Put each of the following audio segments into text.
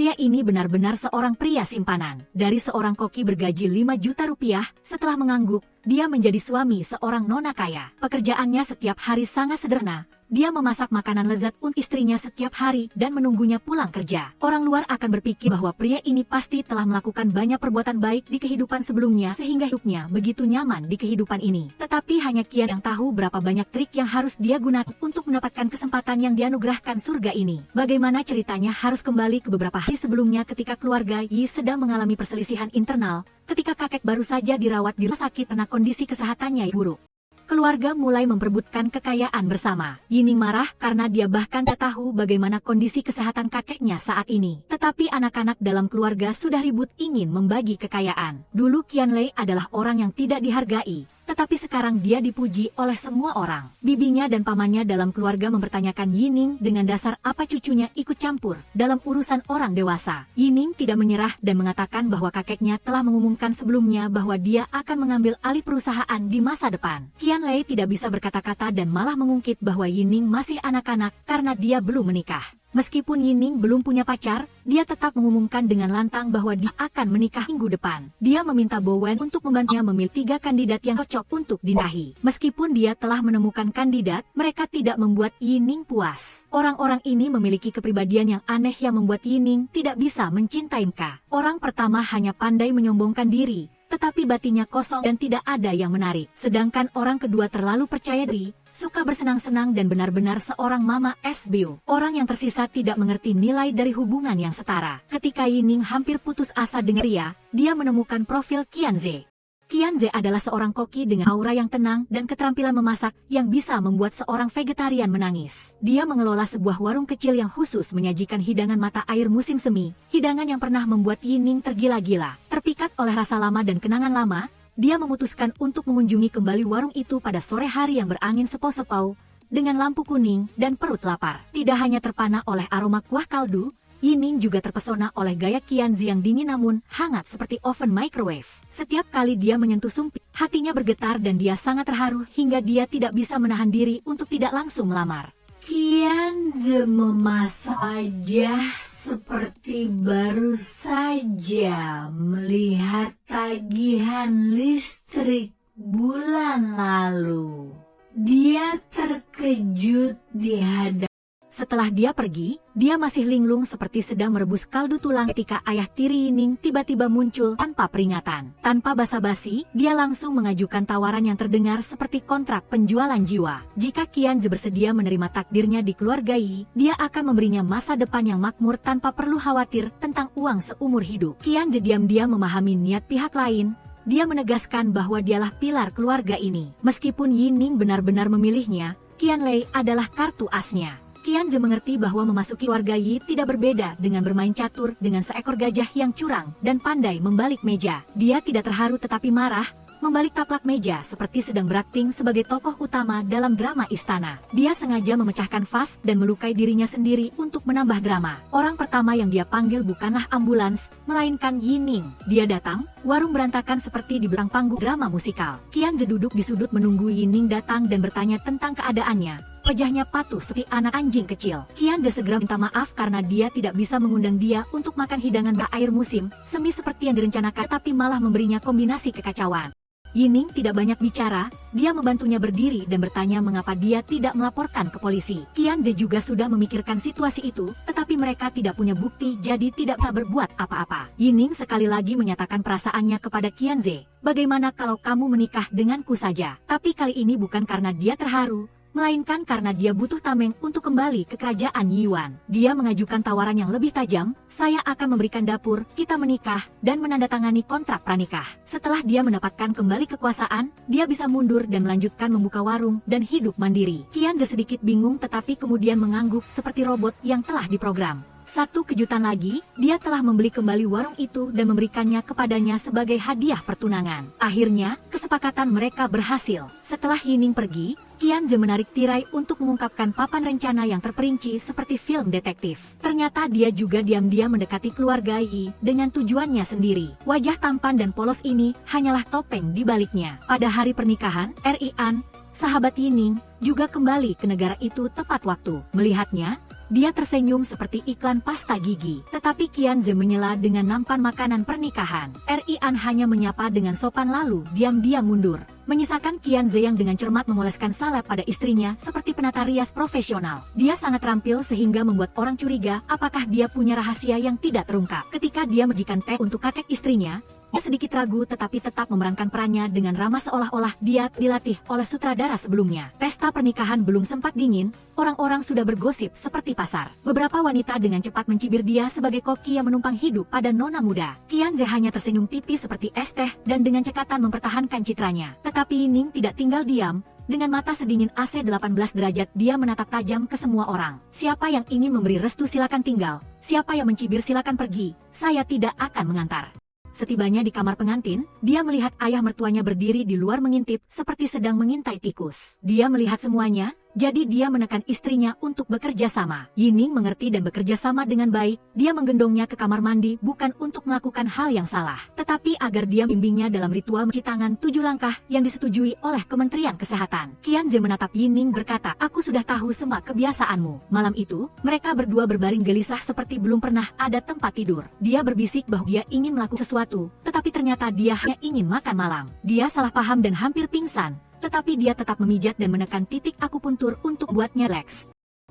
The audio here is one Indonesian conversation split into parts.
Pria ini benar-benar seorang pria simpanan. Dari seorang koki bergaji 5 juta rupiah, setelah mengangguk, dia menjadi suami seorang nona kaya. Pekerjaannya setiap hari sangat sederhana. Dia memasak makanan lezat untuk istrinya setiap hari dan menunggunya pulang kerja. Orang luar akan berpikir bahwa pria ini pasti telah melakukan banyak perbuatan baik di kehidupan sebelumnya sehingga hidupnya begitu nyaman di kehidupan ini. Tetapi hanya Kian yang tahu berapa banyak trik yang harus dia gunakan untuk mendapatkan kesempatan yang dianugerahkan surga ini. Bagaimana ceritanya harus kembali ke beberapa hari sebelumnya ketika keluarga Yi sedang mengalami perselisihan internal, ketika kakek baru saja dirawat di rumah sakit karena kondisi kesehatannya yang buruk. Keluarga mulai memperebutkan kekayaan bersama. Yining marah karena dia bahkan tak tahu bagaimana kondisi kesehatan kakeknya saat ini. Tetapi anak-anak dalam keluarga sudah ribut ingin membagi kekayaan. Dulu Qianlei adalah orang yang tidak dihargai, tetapi sekarang dia dipuji oleh semua orang. Bibinya dan pamannya dalam keluarga mempertanyakan Yining dengan dasar apa cucunya ikut campur dalam urusan orang dewasa. Yining tidak menyerah dan mengatakan bahwa kakeknya telah mengumumkan sebelumnya bahwa dia akan mengambil alih perusahaan di masa depan. Qianlei tidak bisa berkata-kata dan malah mengungkit bahwa Yining masih anak-anak karena dia belum menikah. Meskipun Yining belum punya pacar, dia tetap mengumumkan dengan lantang bahwa dia akan menikah minggu depan. Dia meminta Bowen untuk membantunya memilih 3 kandidat yang cocok untuk dinikahi. Meskipun dia telah menemukan kandidat, mereka tidak membuat Yining puas. Orang-orang ini memiliki kepribadian yang aneh yang membuat Yining tidak bisa mencintai mereka. Orang pertama hanya pandai menyombongkan diri, tetapi batinnya kosong dan tidak ada yang menarik. Sedangkan orang kedua terlalu percaya diri, suka bersenang-senang dan benar-benar seorang mama SBO. Orang yang tersisa tidak mengerti nilai dari hubungan yang setara. Ketika Yining hampir putus asa dengan Ria, dia menemukan profil Qianze. Qianze adalah seorang koki dengan aura yang tenang dan keterampilan memasak yang bisa membuat seorang vegetarian menangis. Dia mengelola sebuah warung kecil yang khusus menyajikan hidangan mata air musim semi, hidangan yang pernah membuat Yining tergila-gila. Terpikat oleh rasa lama dan kenangan lama, dia memutuskan untuk mengunjungi kembali warung itu pada sore hari yang berangin sepau-sepau, dengan lampu kuning dan perut lapar. Tidak hanya terpana oleh aroma kuah kaldu, Yining juga terpesona oleh gaya Qianze yang dingin namun hangat seperti oven microwave. Setiap kali dia menyentuh sumpit, hatinya bergetar dan dia sangat terharu hingga dia tidak bisa menahan diri untuk tidak langsung melamar. Qianze memasak aja seperti baru saja melihat tagihan listrik bulan lalu. Dia terkejut di hadapan. Setelah dia pergi, dia masih linglung seperti sedang merebus kaldu tulang ketika ayah tiri Yining tiba-tiba muncul tanpa peringatan. Tanpa basa-basi, dia langsung mengajukan tawaran yang terdengar seperti kontrak penjualan jiwa. Jika Qianze bersedia menerima takdirnya di keluarga Yi, dia akan memberinya masa depan yang makmur tanpa perlu khawatir tentang uang seumur hidup. Qianze diam-diam memahami niat pihak lain. Dia menegaskan bahwa dialah pilar keluarga ini. Meskipun Yining benar-benar memilihnya, Qianlei adalah kartu asnya. Qianze mengerti bahwa memasuki keluarga Yi tidak berbeda dengan bermain catur dengan seekor gajah yang curang dan pandai membalik meja. Dia tidak terharu tetapi marah, membalik taplak meja seperti sedang berakting sebagai tokoh utama dalam drama istana. Dia sengaja memecahkan vas dan melukai dirinya sendiri untuk menambah drama. Orang pertama yang dia panggil bukanlah ambulans, melainkan Yining. Dia datang, warung berantakan seperti di belakang panggung drama musikal. Qianze duduk di sudut menunggu Yining datang dan bertanya tentang keadaannya. Wajahnya patuh seperti anak anjing kecil. Qianze segera minta maaf karena dia tidak bisa mengundang dia untuk makan hidangan air musim semi seperti yang direncanakan, tapi malah memberinya kombinasi kekacauan. Yining tidak banyak bicara, dia membantunya berdiri dan bertanya mengapa dia tidak melaporkan ke polisi. Qianze juga sudah memikirkan situasi itu, tetapi mereka tidak punya bukti jadi tidak bisa berbuat apa-apa. Yining sekali lagi menyatakan perasaannya kepada Qianze. Bagaimana kalau kamu menikah denganku saja? Tapi kali ini bukan karena dia terharu, melainkan karena dia butuh tameng untuk kembali ke kerajaan Yuan. Dia mengajukan tawaran yang lebih tajam, saya akan memberikan dapur, kita menikah, dan menandatangani kontrak pranikah. Setelah dia mendapatkan kembali kekuasaan, dia bisa mundur dan melanjutkan membuka warung dan hidup mandiri. Qianze sedikit bingung tetapi kemudian mengangguk seperti robot yang telah diprogram. Satu kejutan lagi, dia telah membeli kembali warung itu dan memberikannya kepadanya sebagai hadiah pertunangan. Akhirnya, kesepakatan mereka berhasil. Setelah Yining pergi, Qianze menarik tirai untuk mengungkapkan papan rencana yang terperinci seperti film detektif. Ternyata dia juga diam-diam mendekati keluarga Yi dengan tujuannya sendiri. Wajah tampan dan polos ini hanyalah topeng di baliknya. Pada hari pernikahan, Rian, sahabat Yining, juga kembali ke negara itu tepat waktu. Melihatnya, Dia tersenyum seperti iklan pasta gigi. Tetapi Qianze menyela dengan nampan makanan pernikahan. Rian hanya menyapa dengan sopan lalu diam-diam mundur, menyisakan Qianze yang dengan cermat mengoleskan salep pada istrinya seperti penata rias profesional. Dia sangat terampil sehingga membuat orang curiga apakah dia punya rahasia yang tidak terungkap. Ketika dia menyajikan teh untuk kakek istrinya, dia sedikit ragu tetapi tetap memerankan perannya dengan ramah seolah-olah dia dilatih oleh sutradara sebelumnya. Pesta pernikahan belum sempat dingin, orang-orang sudah bergosip seperti pasar. Beberapa wanita dengan cepat mencibir dia sebagai koki yang menumpang hidup pada nona muda. Qianze hanya tersenyum tipis seperti es teh dan dengan cekatan mempertahankan citranya. Tetapi Yining tidak tinggal diam. Dengan mata sedingin AC 18 derajat dia menatap tajam ke semua orang. Siapa yang ingin memberi restu silakan tinggal. Siapa yang mencibir silakan pergi. Saya tidak akan mengantar. Setibanya di kamar pengantin, dia melihat ayah mertuanya berdiri di luar mengintip seperti sedang mengintai tikus. Dia melihat semuanya, jadi dia menekan istrinya untuk bekerja sama. Yining mengerti dan bekerja sama dengan baik. Dia menggendongnya ke kamar mandi bukan untuk melakukan hal yang salah, tetapi agar dia membimbingnya dalam ritual mencuci tangan 7 langkah yang disetujui oleh Kementerian Kesehatan. Qianze menatap Yining berkata, aku sudah tahu semua kebiasaanmu. Malam itu, mereka berdua berbaring gelisah seperti belum pernah ada tempat tidur. Dia berbisik bahwa dia ingin melakukan sesuatu, tetapi ternyata dia hanya ingin makan malam. Dia salah paham dan hampir pingsan. Tetapi dia tetap memijat dan menekan titik akupuntur untuk buatnya rileks.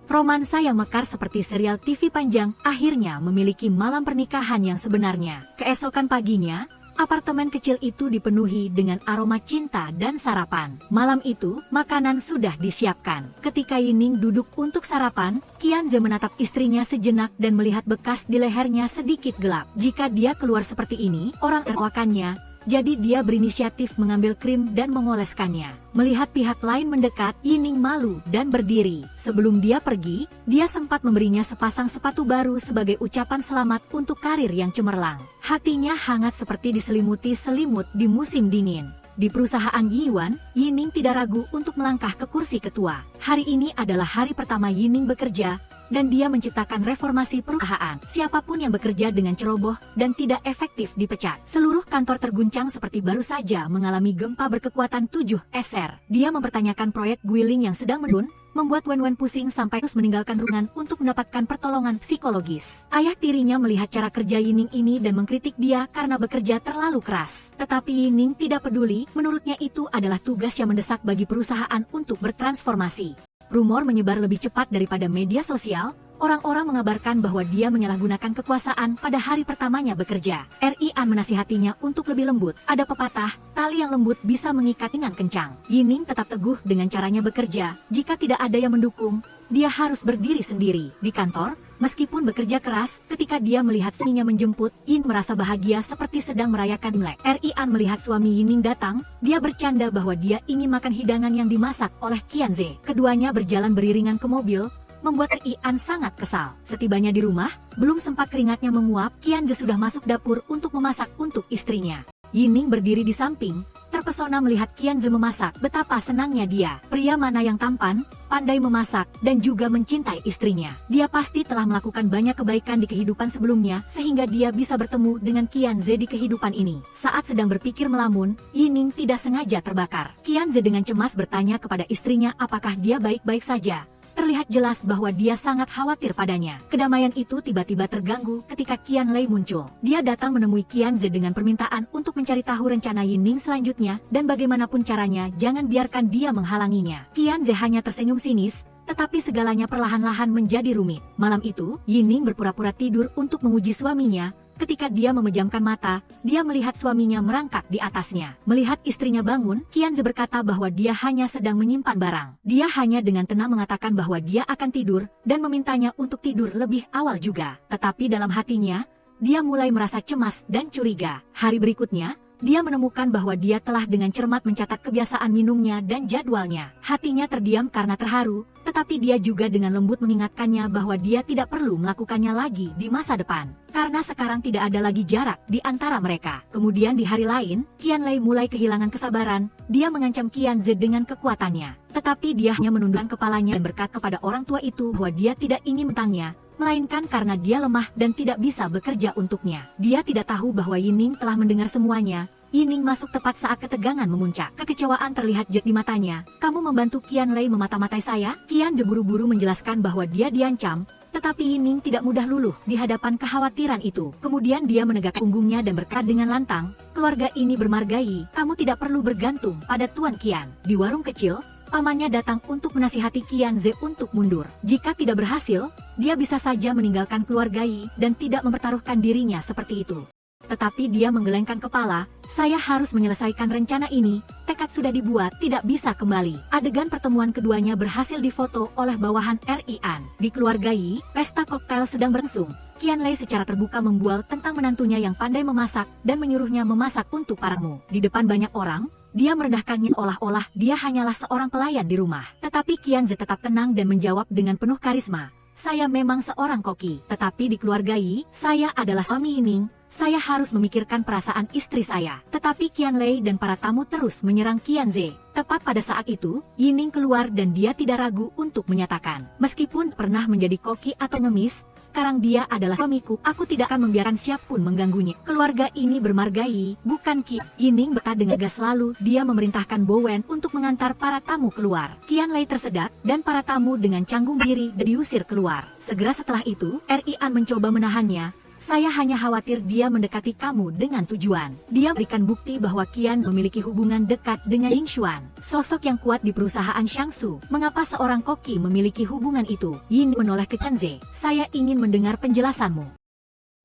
Romansa yang mekar seperti serial TV panjang akhirnya memiliki malam pernikahan yang sebenarnya. Keesokan paginya, apartemen kecil itu dipenuhi dengan aroma cinta dan sarapan. Malam itu, makanan sudah disiapkan. Ketika Yining duduk untuk sarapan, Qianze menatap istrinya sejenak dan melihat bekas di lehernya sedikit gelap. Jika dia keluar seperti ini, orang terwakannya. Jadi dia berinisiatif mengambil krim dan mengoleskannya. Melihat pihak lain mendekat, Yining malu dan berdiri. Sebelum dia pergi, dia sempat memberinya sepasang sepatu baru sebagai ucapan selamat untuk karir yang cemerlang. Hatinya hangat seperti diselimuti selimut di musim dingin. Di perusahaan Yiyuan, Yining tidak ragu untuk melangkah ke kursi ketua. Hari ini adalah hari pertama Yining bekerja, dan dia menciptakan reformasi perusahaan. Siapapun yang bekerja dengan ceroboh dan tidak efektif dipecat. Seluruh kantor terguncang seperti baru saja mengalami gempa berkekuatan 7 SR. Dia mempertanyakan proyek Guiling yang sedang menurun, membuat Wen-Wen pusing sampai harus meninggalkan ruangan untuk mendapatkan pertolongan psikologis. Ayah tirinya melihat cara kerja Yining ini dan mengkritik dia karena bekerja terlalu keras. Tetapi Yining tidak peduli, menurutnya itu adalah tugas yang mendesak bagi perusahaan untuk bertransformasi. Rumor menyebar lebih cepat daripada media sosial. Orang-orang mengabarkan bahwa dia menyalahgunakan kekuasaan pada hari pertamanya bekerja. Rian menasihatinya untuk lebih lembut. Ada pepatah, tali yang lembut bisa mengikat dengan kencang. Yining tetap teguh dengan caranya bekerja. Jika tidak ada yang mendukung, dia harus berdiri sendiri. Di kantor, meskipun bekerja keras, ketika dia melihat suaminya menjemput, Yining merasa bahagia seperti sedang merayakan Imlek. Rian melihat suami Yining datang, dia bercanda bahwa dia ingin makan hidangan yang dimasak oleh Qianze. Keduanya berjalan beriringan ke mobil, membuat Rian sangat kesal. Setibanya di rumah, belum sempat keringatnya menguap, Qianze sudah masuk dapur untuk memasak untuk istrinya. Yining berdiri di samping, terpesona melihat Qianze memasak. Betapa senangnya dia. Pria mana yang tampan, pandai memasak, dan juga mencintai istrinya. Dia pasti telah melakukan banyak kebaikan di kehidupan sebelumnya, sehingga dia bisa bertemu dengan Qianze di kehidupan ini. Saat sedang berpikir melamun, Yining tidak sengaja terbakar. Qianze dengan cemas bertanya kepada istrinya apakah dia baik-baik saja. Terlihat jelas bahwa dia sangat khawatir padanya. Kedamaian itu tiba-tiba terganggu ketika Qianlei muncul. Dia datang menemui Qianze dengan permintaan untuk mencari tahu rencana Yining selanjutnya, dan bagaimanapun caranya jangan biarkan dia menghalanginya. Qianze hanya tersenyum sinis, tetapi segalanya perlahan-lahan menjadi rumit. Malam itu, Yining berpura-pura tidur untuk menguji suaminya. Ketika dia memejamkan mata, dia melihat suaminya merangkak di atasnya. Melihat istrinya bangun, Qianze berkata bahwa dia hanya sedang menyimpan barang. Dia hanya dengan tenang mengatakan bahwa dia akan tidur, dan memintanya untuk tidur lebih awal juga. Tetapi dalam hatinya, dia mulai merasa cemas dan curiga. Hari berikutnya, dia menemukan bahwa dia telah dengan cermat mencatat kebiasaan minumnya dan jadwalnya. Hatinya terdiam karena terharu, tetapi dia juga dengan lembut mengingatkannya bahwa dia tidak perlu melakukannya lagi di masa depan. Karena sekarang tidak ada lagi jarak di antara mereka. Kemudian di hari lain, Qianlei mulai kehilangan kesabaran. Dia mengancam Qianze dengan kekuatannya. Tetapi dia hanya menundukkan kepalanya dan berkata kepada orang tua itu bahwa dia tidak ingin mentangnya, melainkan karena dia lemah dan tidak bisa bekerja untuknya. Dia tidak tahu bahwa Yining telah mendengar semuanya. Yining masuk tepat saat ketegangan memuncak. Kekecewaan terlihat jelas di matanya. Kamu membantu Qianlei memata-matai saya? Qianze buru-buru menjelaskan bahwa dia diancam, Tetapi Yining tidak mudah luluh di hadapan kekhawatiran itu. Kemudian dia menegakkan punggungnya dan berkata dengan lantang, "Keluarga ini bermargai, kamu tidak perlu bergantung pada Tuan Qian." Di warung kecil, pamannya datang untuk menasihati Qian Ze untuk mundur. Jika tidak berhasil, dia bisa saja meninggalkan keluarga Yi dan tidak mempertaruhkan dirinya seperti itu. Tetapi dia menggelengkan kepala, "Saya harus menyelesaikan rencana ini, tekad sudah dibuat, tidak bisa kembali." Adegan pertemuan keduanya berhasil difoto oleh bawahan Rian. Di keluarga Yi, pesta koktail sedang berlangsung. Qian Lei secara terbuka membual tentang menantunya yang pandai memasak dan menyuruhnya memasak untuk para tamu. Di depan banyak orang, dia merendahkannya olah-olah dia hanyalah seorang pelayan di rumah. Tetapi Qian Ze tetap tenang dan menjawab dengan penuh karisma, "Saya memang seorang koki, tetapi di keluarga Yi, saya adalah suami Yining. Saya harus memikirkan perasaan istri saya." Tetapi Qian Lei dan para tamu terus menyerang Qian Ze. Tepat pada saat itu, Yining keluar dan dia tidak ragu untuk menyatakan, "Meskipun pernah menjadi koki atau ngemis, sekarang dia adalah suamiku. Aku tidak akan membiarkan siapapun mengganggunya. Keluarga ini bermargai, bukan Ki." Yining berkata dengan tegas, lalu dia memerintahkan Bowen untuk mengantar para tamu keluar. Qian Lei tersedak dan para tamu dengan canggung berdiri dan diusir keluar. Segera setelah itu, Rian mencoba menahannya. "Saya hanya khawatir dia mendekati kamu dengan tujuan." Dia berikan bukti bahwa Qian memiliki hubungan dekat dengan Ying Xuan, sosok yang kuat di perusahaan Shangsu. Mengapa seorang koki memiliki hubungan itu? Yin menoleh ke Qian Ze. "Saya ingin mendengar penjelasanmu."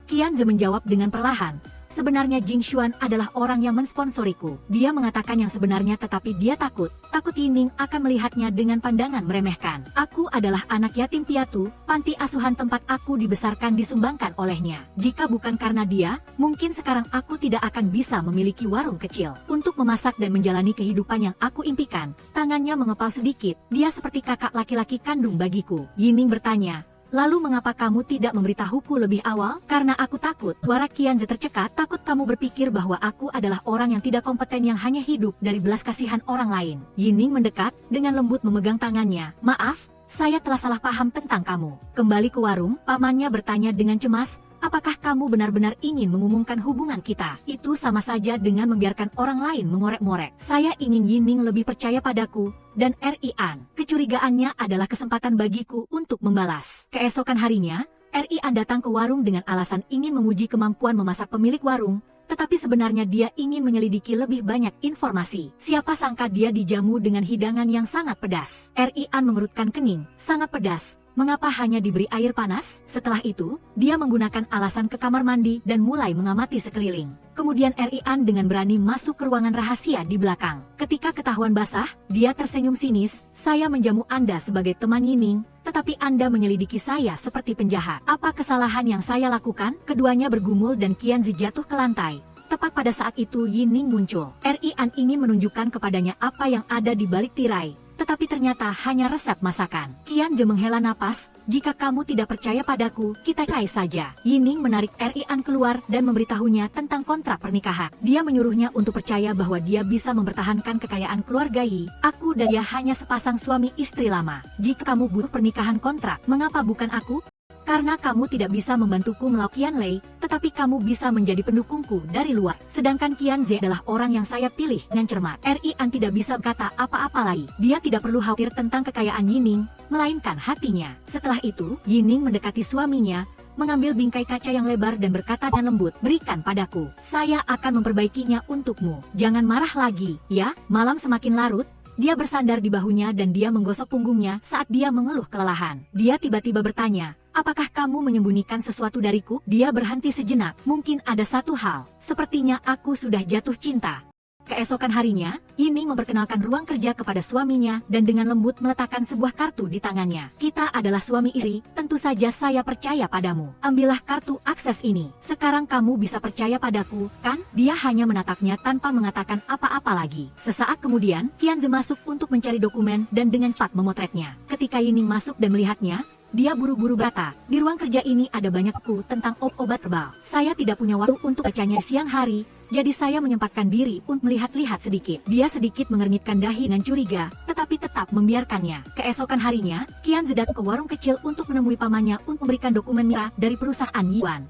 Qian Ze menjawab dengan perlahan, "Sebenarnya Jing Xuan adalah orang yang mensponsoriku." Dia mengatakan yang sebenarnya tetapi dia takut Yining akan melihatnya dengan pandangan meremehkan. "Aku adalah anak yatim piatu, panti asuhan tempat aku dibesarkan disumbangkan olehnya. Jika bukan karena dia, mungkin sekarang aku tidak akan bisa memiliki warung kecil untuk memasak dan menjalani kehidupan yang aku impikan." Tangannya mengepal sedikit, "Dia seperti kakak laki-laki kandung bagiku." Yining bertanya, "Lalu mengapa kamu tidak memberitahuku lebih awal?" "Karena aku takut." Suara Qian Ze tercekat, "Takut kamu berpikir bahwa aku adalah orang yang tidak kompeten yang hanya hidup dari belas kasihan orang lain." Yining mendekat, dengan lembut memegang tangannya. "Maaf, saya telah salah paham tentang kamu." Kembali ke warung, pamannya bertanya dengan cemas, "Apakah kamu benar-benar ingin mengumumkan hubungan kita? Itu sama saja dengan membiarkan orang lain mengorek-ngorek." "Saya ingin Yining lebih percaya padaku, dan Rian." Kecurigaannya adalah kesempatan bagiku untuk membalas. Keesokan harinya, Rian datang ke warung dengan alasan ingin menguji kemampuan memasak pemilik warung, tetapi sebenarnya dia ingin menyelidiki lebih banyak informasi. Siapa sangka dia dijamu dengan hidangan yang sangat pedas. Rian mengerutkan kening, "Sangat pedas. Mengapa hanya diberi air panas?" Setelah itu, dia menggunakan alasan ke kamar mandi dan mulai mengamati sekeliling. Kemudian Rian dengan berani masuk ke ruangan rahasia di belakang. Ketika ketahuan basah, dia tersenyum sinis, "Saya menjamu Anda sebagai teman Yining, tetapi Anda menyelidiki saya seperti penjahat. Apa kesalahan yang saya lakukan?" Keduanya bergumul dan Qian Ze jatuh ke lantai. Tepat pada saat itu Yining muncul. Rian ingin menunjukkan kepadanya apa yang ada di balik tirai, tetapi ternyata hanya resep masakan. Qian Ze menghela napas, "Jika kamu tidak percaya padaku, kita cerai saja." Yining menarik Rian keluar dan memberitahunya tentang kontrak pernikahan. Dia menyuruhnya untuk percaya bahwa dia bisa mempertahankan kekayaan keluarga Yi. "Aku dan dia hanya sepasang suami istri lama. Jika kamu butuh pernikahan kontrak, mengapa bukan aku? Karena kamu tidak bisa membantuku melawan Qian Lei, tetapi kamu bisa menjadi pendukungku dari luar. Sedangkan Qian Ze adalah orang yang saya pilih dengan cermat." Rian tidak bisa berkata apa-apa lagi. Dia tidak perlu khawatir tentang kekayaan Yining, melainkan hatinya. Setelah itu, Yining mendekati suaminya, mengambil bingkai kaca yang lebar dan berkata dengan lembut, "Berikan padaku. Saya akan memperbaikinya untukmu. Jangan marah lagi, ya." Malam semakin larut. Dia bersandar di bahunya dan dia menggosok punggungnya saat dia mengeluh kelelahan. Dia tiba-tiba bertanya, "Apakah kamu menyembunyikan sesuatu dariku?" Dia berhenti sejenak. "Mungkin ada satu hal. Sepertinya aku sudah jatuh cinta." Keesokan harinya, Yining memperkenalkan ruang kerja kepada suaminya dan dengan lembut meletakkan sebuah kartu di tangannya. "Kita adalah suami istri, tentu saja saya percaya padamu. Ambillah kartu akses ini. Sekarang kamu bisa percaya padaku, kan?" Dia hanya menatapnya tanpa mengatakan apa-apa lagi. Sesaat kemudian, Qian Ze masuk untuk mencari dokumen dan dengan cepat memotretnya. Ketika Yining masuk dan melihatnya, dia buru-buru berkata, "Di ruang kerja ini ada banyak buku tentang obat herbal. Saya tidak punya waktu untuk bacanya siang hari, jadi saya menyempatkan diri untuk melihat-lihat sedikit." Dia sedikit mengernyitkan dahi dengan curiga, tetapi tetap membiarkannya. Keesokan harinya, Qian Ze datang ke warung kecil untuk menemui pamannya untuk memberikan dokumen mira dari perusahaan Yuan.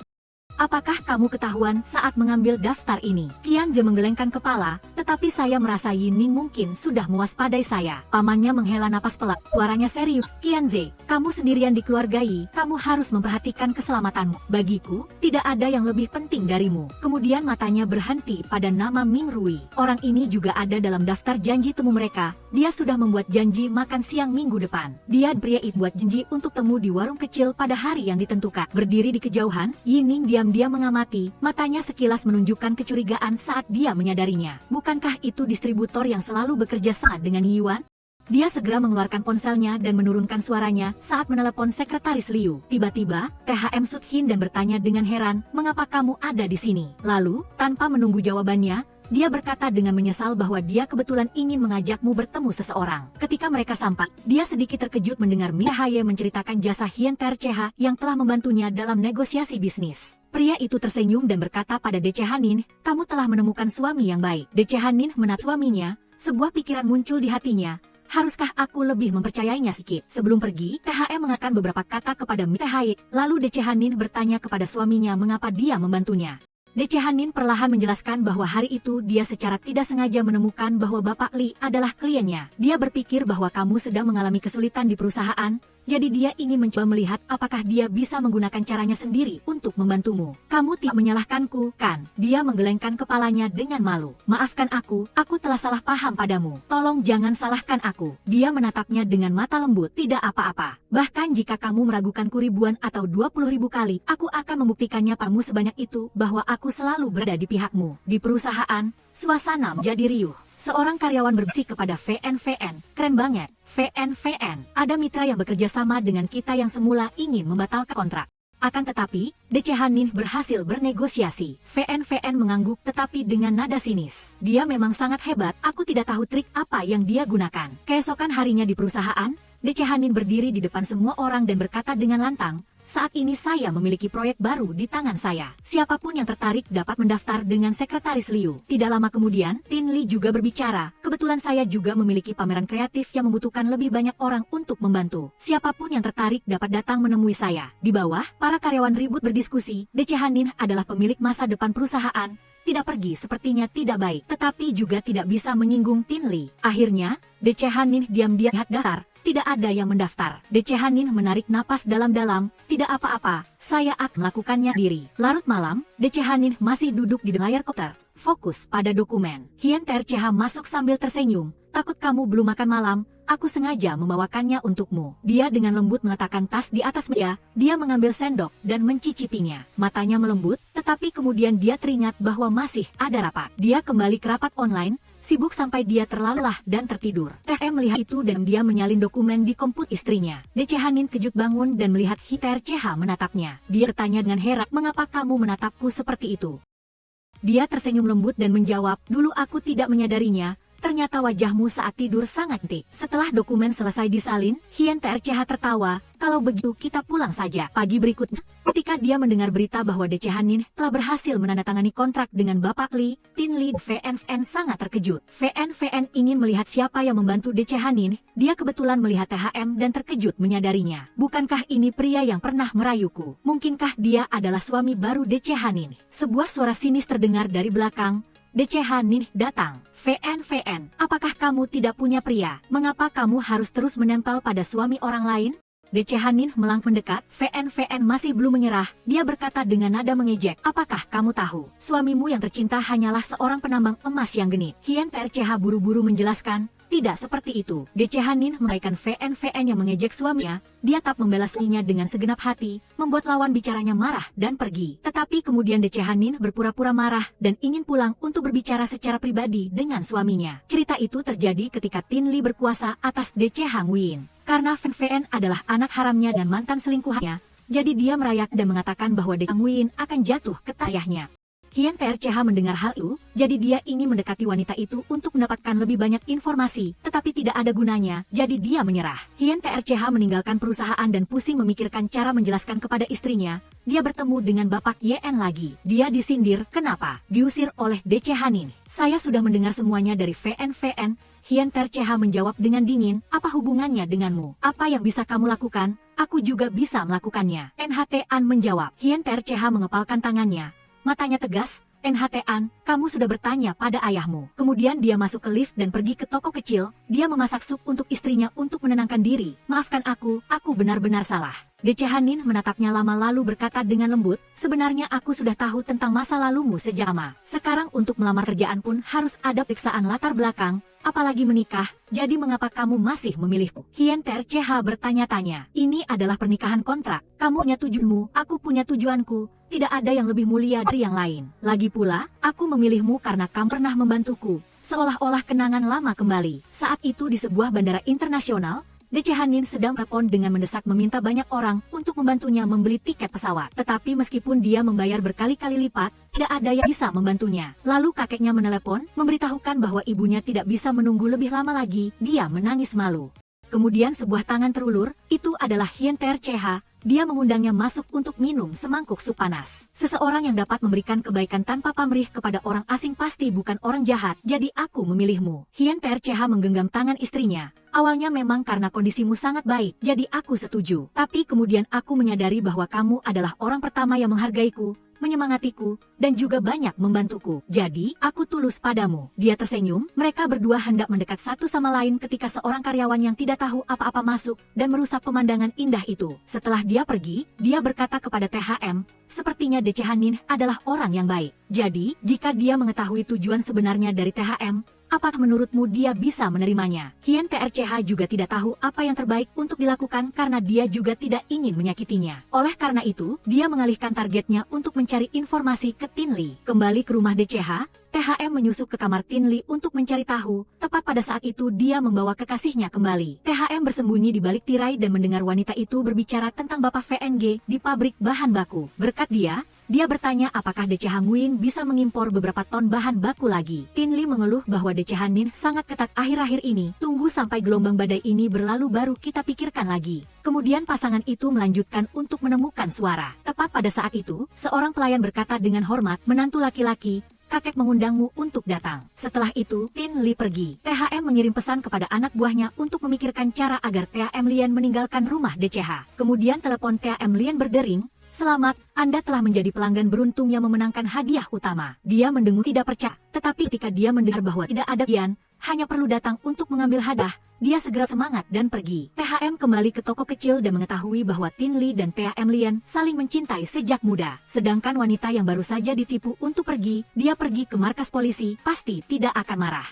apakah kamu ketahuan saat mengambil daftar ini? Qianze menggelengkan kepala, tetapi saya merasa Yining mungkin sudah mewaspadai saya. Pamannya menghela napas pelan, suaranya serius. Qianze, kamu sendirian di keluarga Yi, kamu harus memperhatikan keselamatanmu. Bagiku, tidak ada yang lebih penting darimu. Kemudian matanya berhenti pada nama Ming Rui. Orang ini juga ada dalam daftar janji temu mereka. Dia sudah membuat janji makan siang minggu depan. Dia pria itu buat janji untuk temu di warung kecil pada hari yang ditentukan. Berdiri di kejauhan, Yining diam-diam mengamati, matanya sekilas menunjukkan kecurigaan saat dia menyadarinya. Bukankah itu distributor yang selalu bekerja sama dengan Yuan? Dia segera mengeluarkan ponselnya dan menurunkan suaranya saat menelepon sekretaris Liu. Tiba-tiba, THM Sudhin dan bertanya dengan heran, mengapa kamu ada di sini? Lalu, tanpa menunggu jawabannya, dia berkata dengan menyesal bahwa dia kebetulan ingin mengajakmu bertemu seseorang. Ketika mereka sampai, dia sedikit terkejut mendengar Mia Haye menceritakan jasa Hien Terceha yang telah membantunya dalam negosiasi bisnis. Pria itu tersenyum dan berkata pada Dece Hanin, kamu telah menemukan suami yang baik. Dece Hanin menatap suaminya, sebuah pikiran muncul di hatinya. Haruskah aku lebih mempercayainya sedikit? Sebelum pergi, THM mengatakan beberapa kata kepada Mia Haye, lalu Dece Hanin bertanya kepada suaminya mengapa dia membantunya. Dece Hanin perlahan menjelaskan bahwa hari itu dia secara tidak sengaja menemukan bahwa Bapak Li adalah kliennya. Dia berpikir bahwa kamu sedang mengalami kesulitan di perusahaan, jadi dia ingin mencoba melihat apakah dia bisa menggunakan caranya sendiri untuk membantumu. Kamu tidak menyalahkanku, kan? Dia menggelengkan kepalanya dengan malu. Maafkan aku telah salah paham padamu. Tolong jangan salahkan aku. Dia menatapnya dengan mata lembut, tidak apa-apa. Bahkan jika kamu meragukanku ribuan atau 20.000 kali, aku akan membuktikannya padamu sebanyak itu bahwa aku selalu berada di pihakmu. Di perusahaan, suasana menjadi riuh. Seorang karyawan berbisik kepada VN, keren banget. VN, ada mitra yang bekerja sama dengan kita yang semula ingin membatalkan kontrak. Akan tetapi, Dece Hanin berhasil bernegosiasi. VN mengangguk tetapi dengan nada sinis. Dia memang sangat hebat, aku tidak tahu trik apa yang dia gunakan. Keesokan harinya di perusahaan, Dece Hanin berdiri di depan semua orang dan berkata dengan lantang, saat ini saya memiliki proyek baru di tangan saya. Siapapun yang tertarik dapat mendaftar dengan sekretaris Liu. Tidak lama kemudian, Tin Li juga berbicara. Kebetulan saya juga memiliki pameran kreatif yang membutuhkan lebih banyak orang untuk membantu. Siapapun yang tertarik dapat datang menemui saya. Di bawah, para karyawan ribut berdiskusi. Dece Hanin adalah pemilik masa depan perusahaan. Tidak pergi sepertinya tidak baik, tetapi juga tidak bisa menyinggung Tin Li. Akhirnya, Dece Hanin diam-diam lihat daftar. Tidak ada yang mendaftar. Dece Hanin menarik napas dalam-dalam. Tidak apa-apa, saya akan melakukannya diri. Larut malam, Dece Hanin masih duduk di layar komputer, fokus pada dokumen. Hien Terceha masuk sambil tersenyum. Takut kamu belum makan malam, aku sengaja membawakannya untukmu. Dia dengan lembut meletakkan tas di atas meja, dia mengambil sendok dan mencicipinya. Matanya melembut, tetapi kemudian dia teringat bahwa masih ada rapat. Dia kembali ke rapat online, sibuk sampai dia terlalu lelah dan tertidur. TM melihat itu dan dia menyalin dokumen di komputer istrinya. Dece Hanin kejut bangun dan melihat Terceha menatapnya. Dia bertanya dengan heran, mengapa kamu menatapku seperti itu? Dia tersenyum lembut dan menjawab, dulu aku tidak menyadarinya. Ternyata wajahmu saat tidur sangat cantik. Setelah dokumen selesai disalin, Hien Terceha tertawa, kalau begitu kita pulang saja. Pagi berikutnya, ketika dia mendengar berita bahwa Dece Hanin telah berhasil menandatangani kontrak dengan Bapak Li, Tin Li VN sangat terkejut. VN ingin melihat siapa yang membantu Dece Hanin, dia kebetulan melihat THM dan terkejut menyadarinya. Bukankah ini pria yang pernah merayuku? Mungkinkah dia adalah suami baru Dece Hanin? Sebuah suara sinis terdengar dari belakang. Dece Hanin datang. VN, apakah kamu tidak punya pria? Mengapa kamu harus terus menempel pada suami orang lain? Dece Hanin melangkah mendekat. VN masih belum menyerah. Dia berkata dengan nada mengejek. Apakah kamu tahu? Suamimu yang tercinta hanyalah seorang penambang emas yang genit. Hien Terceha buru-buru menjelaskan. Tidak seperti itu. Dece Hanin menaikkan VN yang mengejek suaminya. Dia tak membela suaminya dengan segenap hati, membuat lawan bicaranya marah dan pergi. Tetapi kemudian Dece Hanin berpura-pura marah dan ingin pulang untuk berbicara secara pribadi dengan suaminya. Cerita itu terjadi ketika Tin Li berkuasa atas Dece Hangwin. Karena VN adalah anak haramnya dan mantan selingkuhannya, jadi dia merayak dan mengatakan bahwa Dece Hangwin akan jatuh ke ayahnya. Hien Terceha mendengar hal itu, jadi dia ingin mendekati wanita itu untuk mendapatkan lebih banyak informasi, tetapi tidak ada gunanya, jadi dia menyerah. Hien Terceha meninggalkan perusahaan dan pusing memikirkan cara menjelaskan kepada istrinya. Dia bertemu dengan Bapak Yen lagi. Dia disindir, kenapa? Diusir oleh Dece Hanin. Saya sudah mendengar semuanya dari VN. Hien Terceha menjawab dengan dingin, apa hubungannya denganmu? Apa yang bisa kamu lakukan? Aku juga bisa melakukannya. NHT An menjawab. Hien Terceha mengepalkan tangannya. Matanya tegas. NHT An, kamu sudah bertanya pada ayahmu. Kemudian dia masuk ke lift dan pergi ke toko kecil. Dia memasak sup untuk istrinya untuk menenangkan diri. Maafkan aku benar-benar salah. Decehanin menatapnya lama lalu berkata dengan lembut, sebenarnya aku sudah tahu tentang masa lalumu sejak lama. Sekarang untuk melamar kerjaan pun harus ada periksaan latar belakang, apalagi menikah, jadi mengapa kamu masih memilihku? Hien Terceha bertanya-tanya, ini adalah pernikahan kontrak, kamu punya tujuanmu, aku punya tujuanku, tidak ada yang lebih mulia dari yang lain. Lagi pula, aku memilihmu karena kamu pernah membantuku, seolah-olah kenangan lama kembali. Saat itu di sebuah bandara internasional, Decehanin sedang telepon dengan mendesak meminta banyak orang untuk membantunya membeli tiket pesawat. Tetapi meskipun dia membayar berkali-kali lipat, tidak ada yang bisa membantunya. Lalu kakeknya menelepon, memberitahukan bahwa ibunya tidak bisa menunggu lebih lama lagi. Dia menangis malu. Kemudian sebuah tangan terulur, itu adalah Hien Terceha. Dia mengundangnya masuk untuk minum semangkuk sup panas. Seseorang yang dapat memberikan kebaikan tanpa pamrih kepada orang asing pasti bukan orang jahat, jadi aku memilihmu. Hien Terceha menggenggam tangan istrinya. Awalnya memang karena kondisimu sangat baik, jadi aku setuju. Tapi kemudian aku menyadari bahwa kamu adalah orang pertama yang menghargaiku, menyemangatiku, dan juga banyak membantuku. Jadi, aku tulus padamu. Dia tersenyum, mereka berdua hendak mendekat satu sama lain ketika seorang karyawan yang tidak tahu apa-apa masuk dan merusak pemandangan indah itu. Setelah dia pergi, dia berkata kepada THM, sepertinya Decehanin adalah orang yang baik. Jadi, jika dia mengetahui tujuan sebenarnya dari THM, apakah menurutmu dia bisa menerimanya? Hien Terceha juga tidak tahu apa yang terbaik untuk dilakukan karena dia juga tidak ingin menyakitinya. Oleh karena itu, dia mengalihkan targetnya untuk mencari informasi ke Tin Li. Kembali ke rumah DCH, THM menyusup ke kamar Tin Li untuk mencari tahu. Tepat pada saat itu dia membawa kekasihnya kembali. THM bersembunyi di balik tirai dan mendengar wanita itu berbicara tentang Bapak VNG di pabrik bahan baku. Berkat dia bertanya apakah DCH Nguyen bisa mengimpor beberapa ton bahan baku lagi. Tin Li mengeluh bahwa DCH Nin sangat ketat akhir-akhir ini. Tunggu sampai gelombang badai ini berlalu baru kita pikirkan lagi. Kemudian pasangan itu melanjutkan untuk menemukan suara. Tepat pada saat itu, seorang pelayan berkata dengan hormat, menantu laki-laki, kakek mengundangmu untuk datang. Setelah itu, Tin Li pergi. THM mengirim pesan kepada anak buahnya untuk memikirkan cara agar THM Lien meninggalkan rumah DCH. Kemudian telepon THM Lien berdering, selamat, Anda telah menjadi pelanggan beruntung yang memenangkan hadiah utama. Dia mendengung tidak percaya, tetapi ketika dia mendengar bahwa tidak ada Gian, hanya perlu datang untuk mengambil hadiah, dia segera semangat dan pergi. THM kembali ke toko kecil dan mengetahui bahwa Tin Li dan THM Lien saling mencintai sejak muda. Sedangkan wanita yang baru saja ditipu untuk pergi, dia pergi ke markas polisi, pasti tidak akan marah.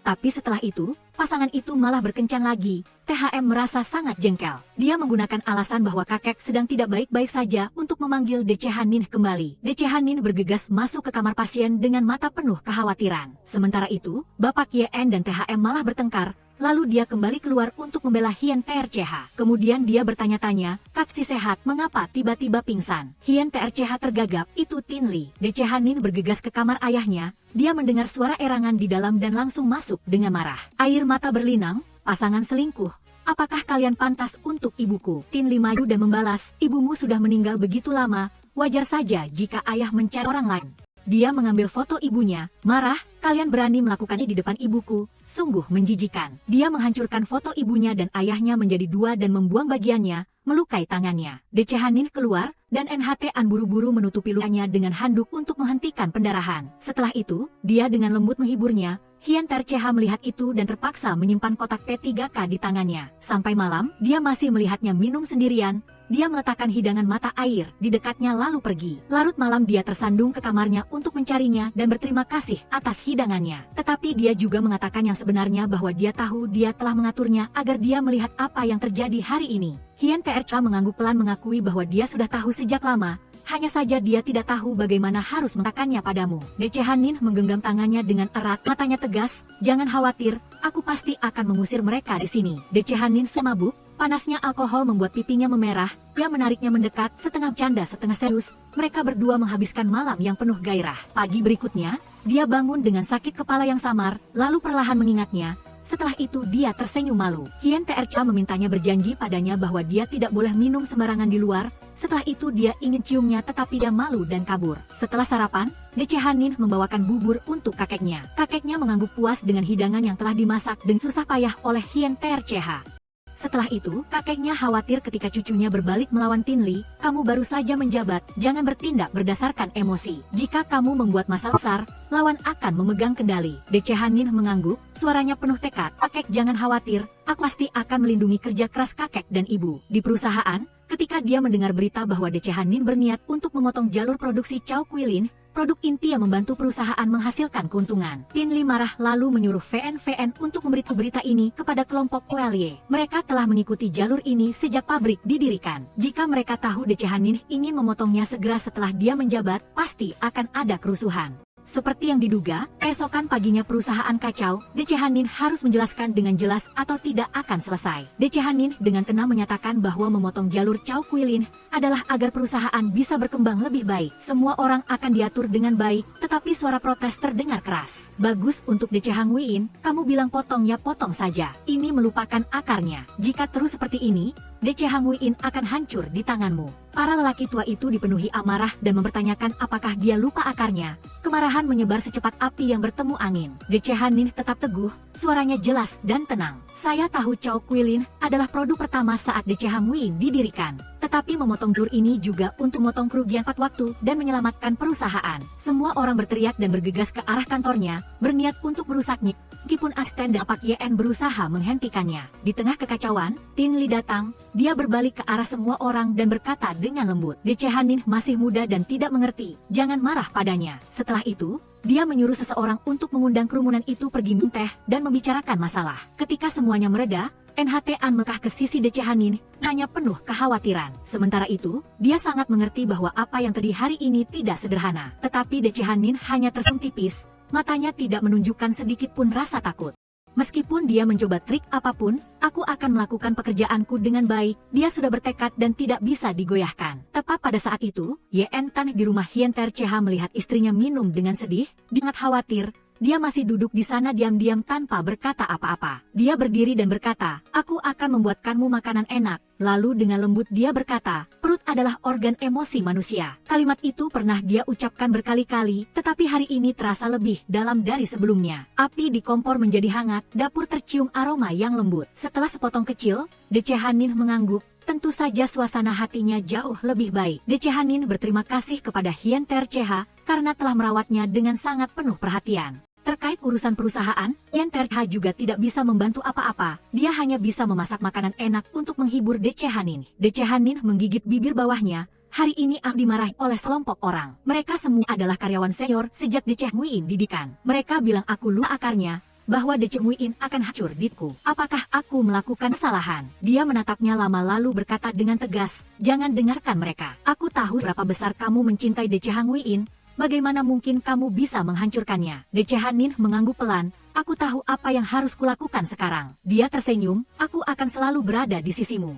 Tapi setelah itu, pasangan itu malah berkencan lagi. THM merasa sangat jengkel. Dia menggunakan alasan bahwa kakek sedang tidak baik-baik saja untuk memanggil DCH Nin kembali. DCH Nin bergegas masuk ke kamar pasien dengan mata penuh kekhawatiran. Sementara itu, Bapak YN dan THM malah bertengkar. Lalu dia kembali keluar untuk membela Hien Terceha. Kemudian dia bertanya-tanya, Kak si sehat, mengapa tiba-tiba pingsan? Hien Terceha tergagap, itu Tin Li. DCH Nin bergegas ke kamar ayahnya. Dia mendengar suara erangan di dalam dan langsung masuk dengan marah. Air mata berlinang, pasangan selingkuh. Apakah kalian pantas untuk ibuku? Tin Li maju dan membalas, ibumu sudah meninggal begitu lama, wajar saja jika ayah mencari orang lain. Dia mengambil foto ibunya, marah, kalian berani melakukannya di depan ibuku, sungguh menjijikan. Dia menghancurkan foto ibunya dan ayahnya menjadi dua dan membuang bagiannya, melukai tangannya. DCH Nin keluar, dan NHT An buru-buru menutupi lukanya dengan handuk untuk menghentikan pendarahan. Setelah itu, dia dengan lembut menghiburnya. Hien Terceha melihat itu dan terpaksa menyimpan kotak P3K di tangannya. Sampai malam, dia masih melihatnya minum sendirian. Dia meletakkan hidangan mata air di dekatnya lalu pergi. Larut malam dia tersandung ke kamarnya untuk mencarinya dan berterima kasih atas hidangannya. Tetapi dia juga mengatakan yang sebenarnya bahwa dia tahu dia telah mengaturnya agar dia melihat apa yang terjadi hari ini. Hien Terceha mengangguk pelan mengakui bahwa dia sudah tahu sejak lama. Hanya saja dia tidak tahu bagaimana harus mengatakannya padamu. DCH Nin menggenggam tangannya dengan erat, matanya tegas, jangan khawatir, aku pasti akan mengusir mereka di sini. DCH Nin sumabuk, panasnya alkohol membuat pipinya memerah, dia menariknya mendekat, setengah canda setengah serius, mereka berdua menghabiskan malam yang penuh gairah. Pagi berikutnya, dia bangun dengan sakit kepala yang samar, lalu perlahan mengingatnya. Setelah itu dia tersenyum malu. Hien Terceha memintanya berjanji padanya bahwa dia tidak boleh minum sembarangan di luar, Setelah itu dia ingin ciumnya tetapi dia malu dan kabur. Setelah sarapan, Decehanin membawakan bubur untuk kakeknya. Kakeknya mengangguk puas dengan hidangan yang telah dimasak dan susah payah oleh Hien Terceha. Setelah itu, kakeknya khawatir ketika cucunya berbalik melawan Tinli. Kamu baru saja menjabat, jangan bertindak berdasarkan emosi. Jika kamu membuat masalah besar, lawan akan memegang kendali. Decehanin mengangguk, suaranya penuh tekad. Kakek jangan khawatir, aku pasti akan melindungi kerja keras kakek dan ibu. Di perusahaan, ketika dia mendengar berita bahwa Decehanin berniat untuk memotong jalur produksi Chow Quilin, produk inti yang membantu perusahaan menghasilkan keuntungan. Tinli marah lalu menyuruh VN untuk memberitahu berita ini kepada kelompok Koelie. Mereka telah mengikuti jalur ini sejak pabrik didirikan. Jika mereka tahu Decehanin ingin memotongnya segera setelah dia menjabat, pasti akan ada kerusuhan. Seperti yang diduga, esokan paginya perusahaan kacau. Decehanin harus menjelaskan dengan jelas atau tidak akan selesai. Decehanin dengan tenang menyatakan bahwa memotong jalur Chow Quilin adalah agar perusahaan bisa berkembang lebih baik. Semua orang akan diatur dengan baik, tetapi suara protes terdengar keras. Bagus untuk Decehanguin, kamu bilang potong ya potong saja. Ini melupakan akarnya. Jika terus seperti ini, Decehanguin akan hancur di tanganmu. Para lelaki tua itu dipenuhi amarah dan mempertanyakan apakah dia lupa akarnya. Kemarahan menyebar secepat api yang bertemu angin. Decehanin tetap teguh, suaranya jelas dan tenang. Saya tahu Chow Quilin adalah produk pertama saat Decehanguin didirikan. Tetapi memotong jalur ini juga untuk memotong kerugian tepat waktu dan menyelamatkan perusahaan. Semua orang berteriak dan bergegas ke arah kantornya, berniat untuk merusaknya. Meskipun Aston dan Pak Yen berusaha menghentikannya. Di tengah kekacauan, Tinli datang. Dia berbalik ke arah semua orang dan berkata dengan lembut, Decehanin masih muda dan tidak mengerti. Jangan marah padanya. Setelah itu, dia menyuruh seseorang untuk mengundang kerumunan itu pergi minum teh dan membicarakan masalah. Ketika semuanya mereda, NHT An mekah ke sisi Decehanin, hanya penuh kekhawatiran. Sementara itu, dia sangat mengerti bahwa apa yang terjadi hari ini tidak sederhana. Tetapi Decehanin hanya tersenyum tipis. Matanya tidak menunjukkan sedikit pun rasa takut. Meskipun dia mencoba trik apapun, aku akan melakukan pekerjaanku dengan baik. Dia sudah bertekad dan tidak bisa digoyahkan. Tepat pada saat itu, Yen Tan di rumah Hien Terceha melihat istrinya minum dengan sedih. Dia sangat khawatir. Dia masih duduk di sana diam-diam tanpa berkata apa-apa. Dia berdiri dan berkata, aku akan membuatkanmu makanan enak. Lalu dengan lembut dia berkata, perut adalah organ emosi manusia. Kalimat itu pernah dia ucapkan berkali-kali, tetapi hari ini terasa lebih dalam dari sebelumnya. Api di kompor menjadi hangat, dapur tercium aroma yang lembut. Setelah sepotong kecil, Decehanin mengangguk. Tentu saja suasana hatinya jauh lebih baik. Decehanin berterima kasih kepada Hien Terceha karena telah merawatnya dengan sangat penuh perhatian. Terkait urusan perusahaan, Hien Terceha juga tidak bisa membantu apa-apa. Dia hanya bisa memasak makanan enak untuk menghibur Decehanin. Decehanin menggigit bibir bawahnya. Hari ini aku dimarahi oleh selompok orang. Mereka semua adalah karyawan senior sejak Decehanguin didikan. Mereka bilang aku lupa akarnya, bahwa Decehanguin akan hancur ditku. Apakah aku melakukan kesalahan? Dia menatapnya lama lalu berkata dengan tegas, jangan dengarkan mereka. Aku tahu berapa besar kamu mencintai Decehanguin. Bagaimana mungkin kamu bisa menghancurkannya? Decehanin mengangguk pelan. Aku tahu apa yang harus kulakukan sekarang. Dia tersenyum, aku akan selalu berada di sisimu.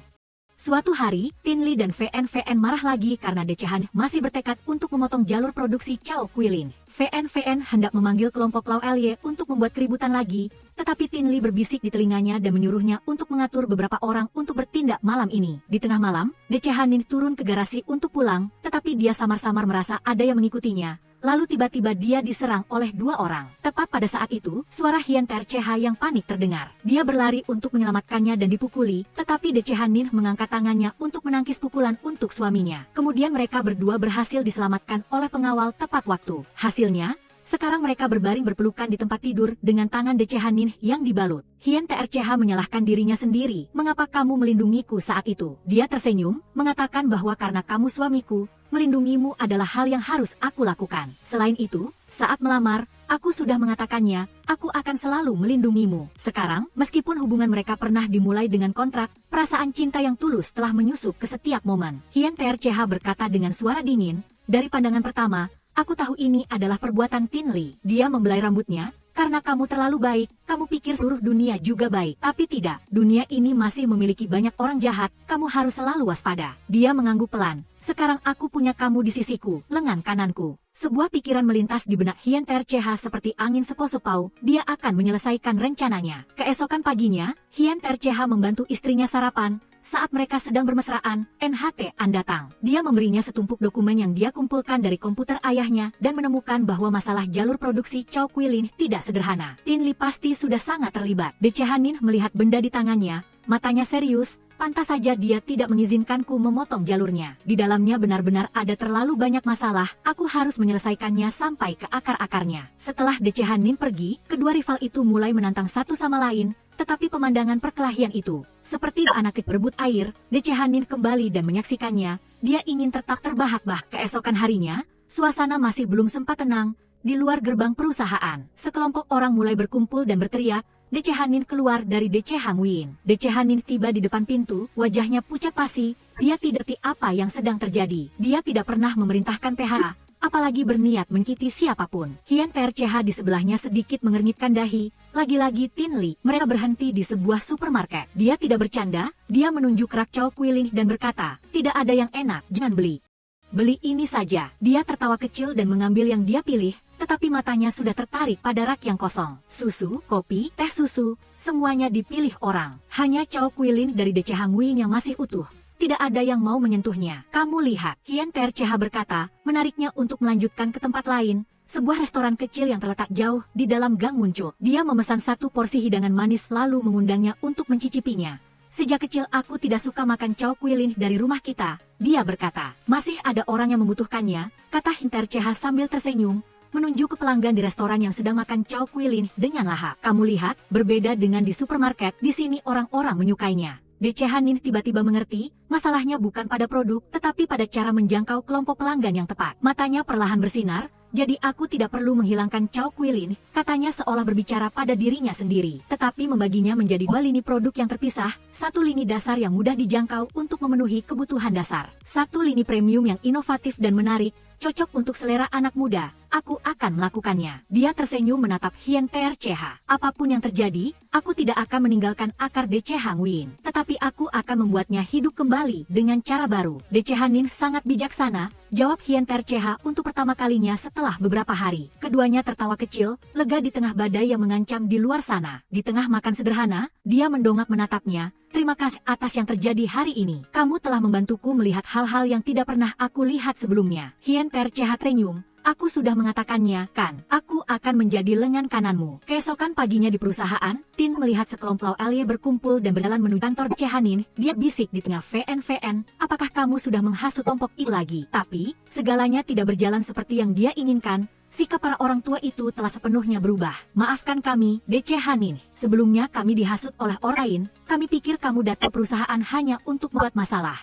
Suatu hari, Tinli dan VN marah lagi karena Decehanin masih bertekad untuk memotong jalur produksi Chow Quilin. VN hendak memanggil kelompok Lau Elie untuk membuat keributan lagi, tetapi Tinli berbisik di telinganya dan menyuruhnya untuk mengatur beberapa orang untuk bertindak malam ini. Di tengah malam, Decehanin turun ke garasi untuk pulang, tetapi dia samar-samar merasa ada yang mengikutinya. Lalu tiba-tiba dia diserang oleh dua orang. Tepat pada saat itu, suara Hien Terceha yang panik terdengar. Dia berlari untuk menyelamatkannya dan dipukuli, tetapi Decehanin mengangkat tangannya untuk menangkis pukulan untuk suaminya. Kemudian mereka berdua berhasil diselamatkan oleh pengawal tepat waktu. Hasilnya, sekarang mereka berbaring berpelukan di tempat tidur dengan tangan Decehanin yang dibalut. Hien Terceha menyalahkan dirinya sendiri. Mengapa kamu melindungiku saat itu? Dia tersenyum, mengatakan bahwa karena kamu suamiku, melindungimu adalah hal yang harus aku lakukan. Selain itu, saat melamar, aku sudah mengatakannya, aku akan selalu melindungimu. Sekarang, meskipun hubungan mereka pernah dimulai dengan kontrak, perasaan cinta yang tulus telah menyusup ke setiap momen. Hien Terceha berkata dengan suara dingin, dari pandangan pertama, aku tahu ini adalah perbuatan Tinli. Dia membelai rambutnya, karena kamu terlalu baik, Kamu pikir seluruh dunia juga baik, tapi tidak. Dunia ini masih memiliki banyak orang jahat, kamu harus selalu waspada. Dia mengangguk pelan. Sekarang aku punya kamu di sisiku, lengan kananku. Sebuah pikiran melintas di benak Hien Terceha seperti angin sepau-sepau, dia akan menyelesaikan rencananya. Keesokan paginya, Hien Terceha membantu istrinya sarapan. Saat mereka sedang bermesraan, NHT An datang. Dia memberinya setumpuk dokumen yang dia kumpulkan dari komputer ayahnya dan menemukan bahwa masalah jalur produksi Chow Quilin tidak sederhana. Tin Li pasti sudah sangat terlibat. Decehanin melihat benda di tangannya, matanya serius. Pantas saja dia tidak mengizinkanku memotong jalurnya. Di dalamnya benar-benar ada terlalu banyak masalah, aku harus menyelesaikannya sampai ke akar-akarnya. Setelah Decehanin pergi, kedua rival itu mulai menantang satu sama lain, tetapi pemandangan perkelahian itu, seperti anak kecil berebut air, Decehanin kembali dan menyaksikannya, dia ingin terbahak-bahak. Keesokan harinya, suasana masih belum sempat tenang, di luar gerbang perusahaan, sekelompok orang mulai berkumpul dan berteriak. Decehanin keluar dari Decehanguin. Decehanin tiba di depan pintu, wajahnya pucat pasi, dia tidak tahu apa yang sedang terjadi. Dia tidak pernah memerintahkan PHA, apalagi berniat mengkiti siapapun. Hien Terceha di sebelahnya sedikit mengernyitkan dahi, lagi-lagi Tin Li. Mereka berhenti di sebuah supermarket. Dia tidak bercanda, dia menunjuk rak Chow Quilin dan berkata, tidak ada yang enak, jangan beli. Beli ini saja. Dia tertawa kecil dan mengambil yang dia pilih, tetapi matanya sudah tertarik pada rak yang kosong. Susu, kopi, teh susu, semuanya dipilih orang. Hanya Chow Quilin dari Decehanguin yang masih utuh. Tidak ada yang mau menyentuhnya. Kamu lihat, Hien Terceha berkata, menariknya untuk melanjutkan ke tempat lain. Sebuah restoran kecil yang terletak jauh di dalam gang muncul. Dia memesan satu porsi hidangan manis lalu mengundangnya untuk mencicipinya. Sejak kecil aku tidak suka makan Chow Quilin dari rumah kita, dia berkata. Masih ada orang yang membutuhkannya, kata Hien Terceha sambil tersenyum, menunjuk ke pelanggan di restoran yang sedang makan Chow Quilin dengan lahap. Kamu lihat, berbeda dengan di supermarket, di sini orang-orang menyukainya. Decehanin tiba-tiba mengerti, masalahnya bukan pada produk, tetapi pada cara menjangkau kelompok pelanggan yang tepat. Matanya perlahan bersinar, jadi aku tidak perlu menghilangkan Chow Quilin, katanya seolah berbicara pada dirinya sendiri. Tetapi membaginya menjadi dua lini produk yang terpisah, satu lini dasar yang mudah dijangkau untuk memenuhi kebutuhan dasar. Satu lini premium yang inovatif dan menarik, cocok untuk selera anak muda. Aku akan melakukannya. Dia tersenyum menatap Hien Terceha. Apapun yang terjadi, aku tidak akan meninggalkan akar Decehanguin. Tetapi aku akan membuatnya hidup kembali dengan cara baru. Decehanin sangat bijaksana, jawab Hien Terceha untuk pertama kalinya setelah beberapa hari. Keduanya tertawa kecil, lega di tengah badai yang mengancam di luar sana. Di tengah makan sederhana, dia mendongak menatapnya. Terima kasih atas yang terjadi hari ini. Kamu telah membantuku melihat hal-hal yang tidak pernah aku lihat sebelumnya. Hien Terceha senyum. Aku sudah mengatakannya, kan? Aku akan menjadi lengan kananmu. Keesokan paginya di perusahaan, Tin melihat sekelompok alia berkumpul dan berjalan menuju kantor Decehanin. Dia bisik di tengah VN, apakah kamu sudah menghasut kelompok itu lagi? Tapi, segalanya tidak berjalan seperti yang dia inginkan. Sikap para orang tua itu telah sepenuhnya berubah. Maafkan kami, Decehanin. Sebelumnya kami dihasut oleh orang lain. Kami pikir kamu datang ke perusahaan hanya untuk membuat masalah.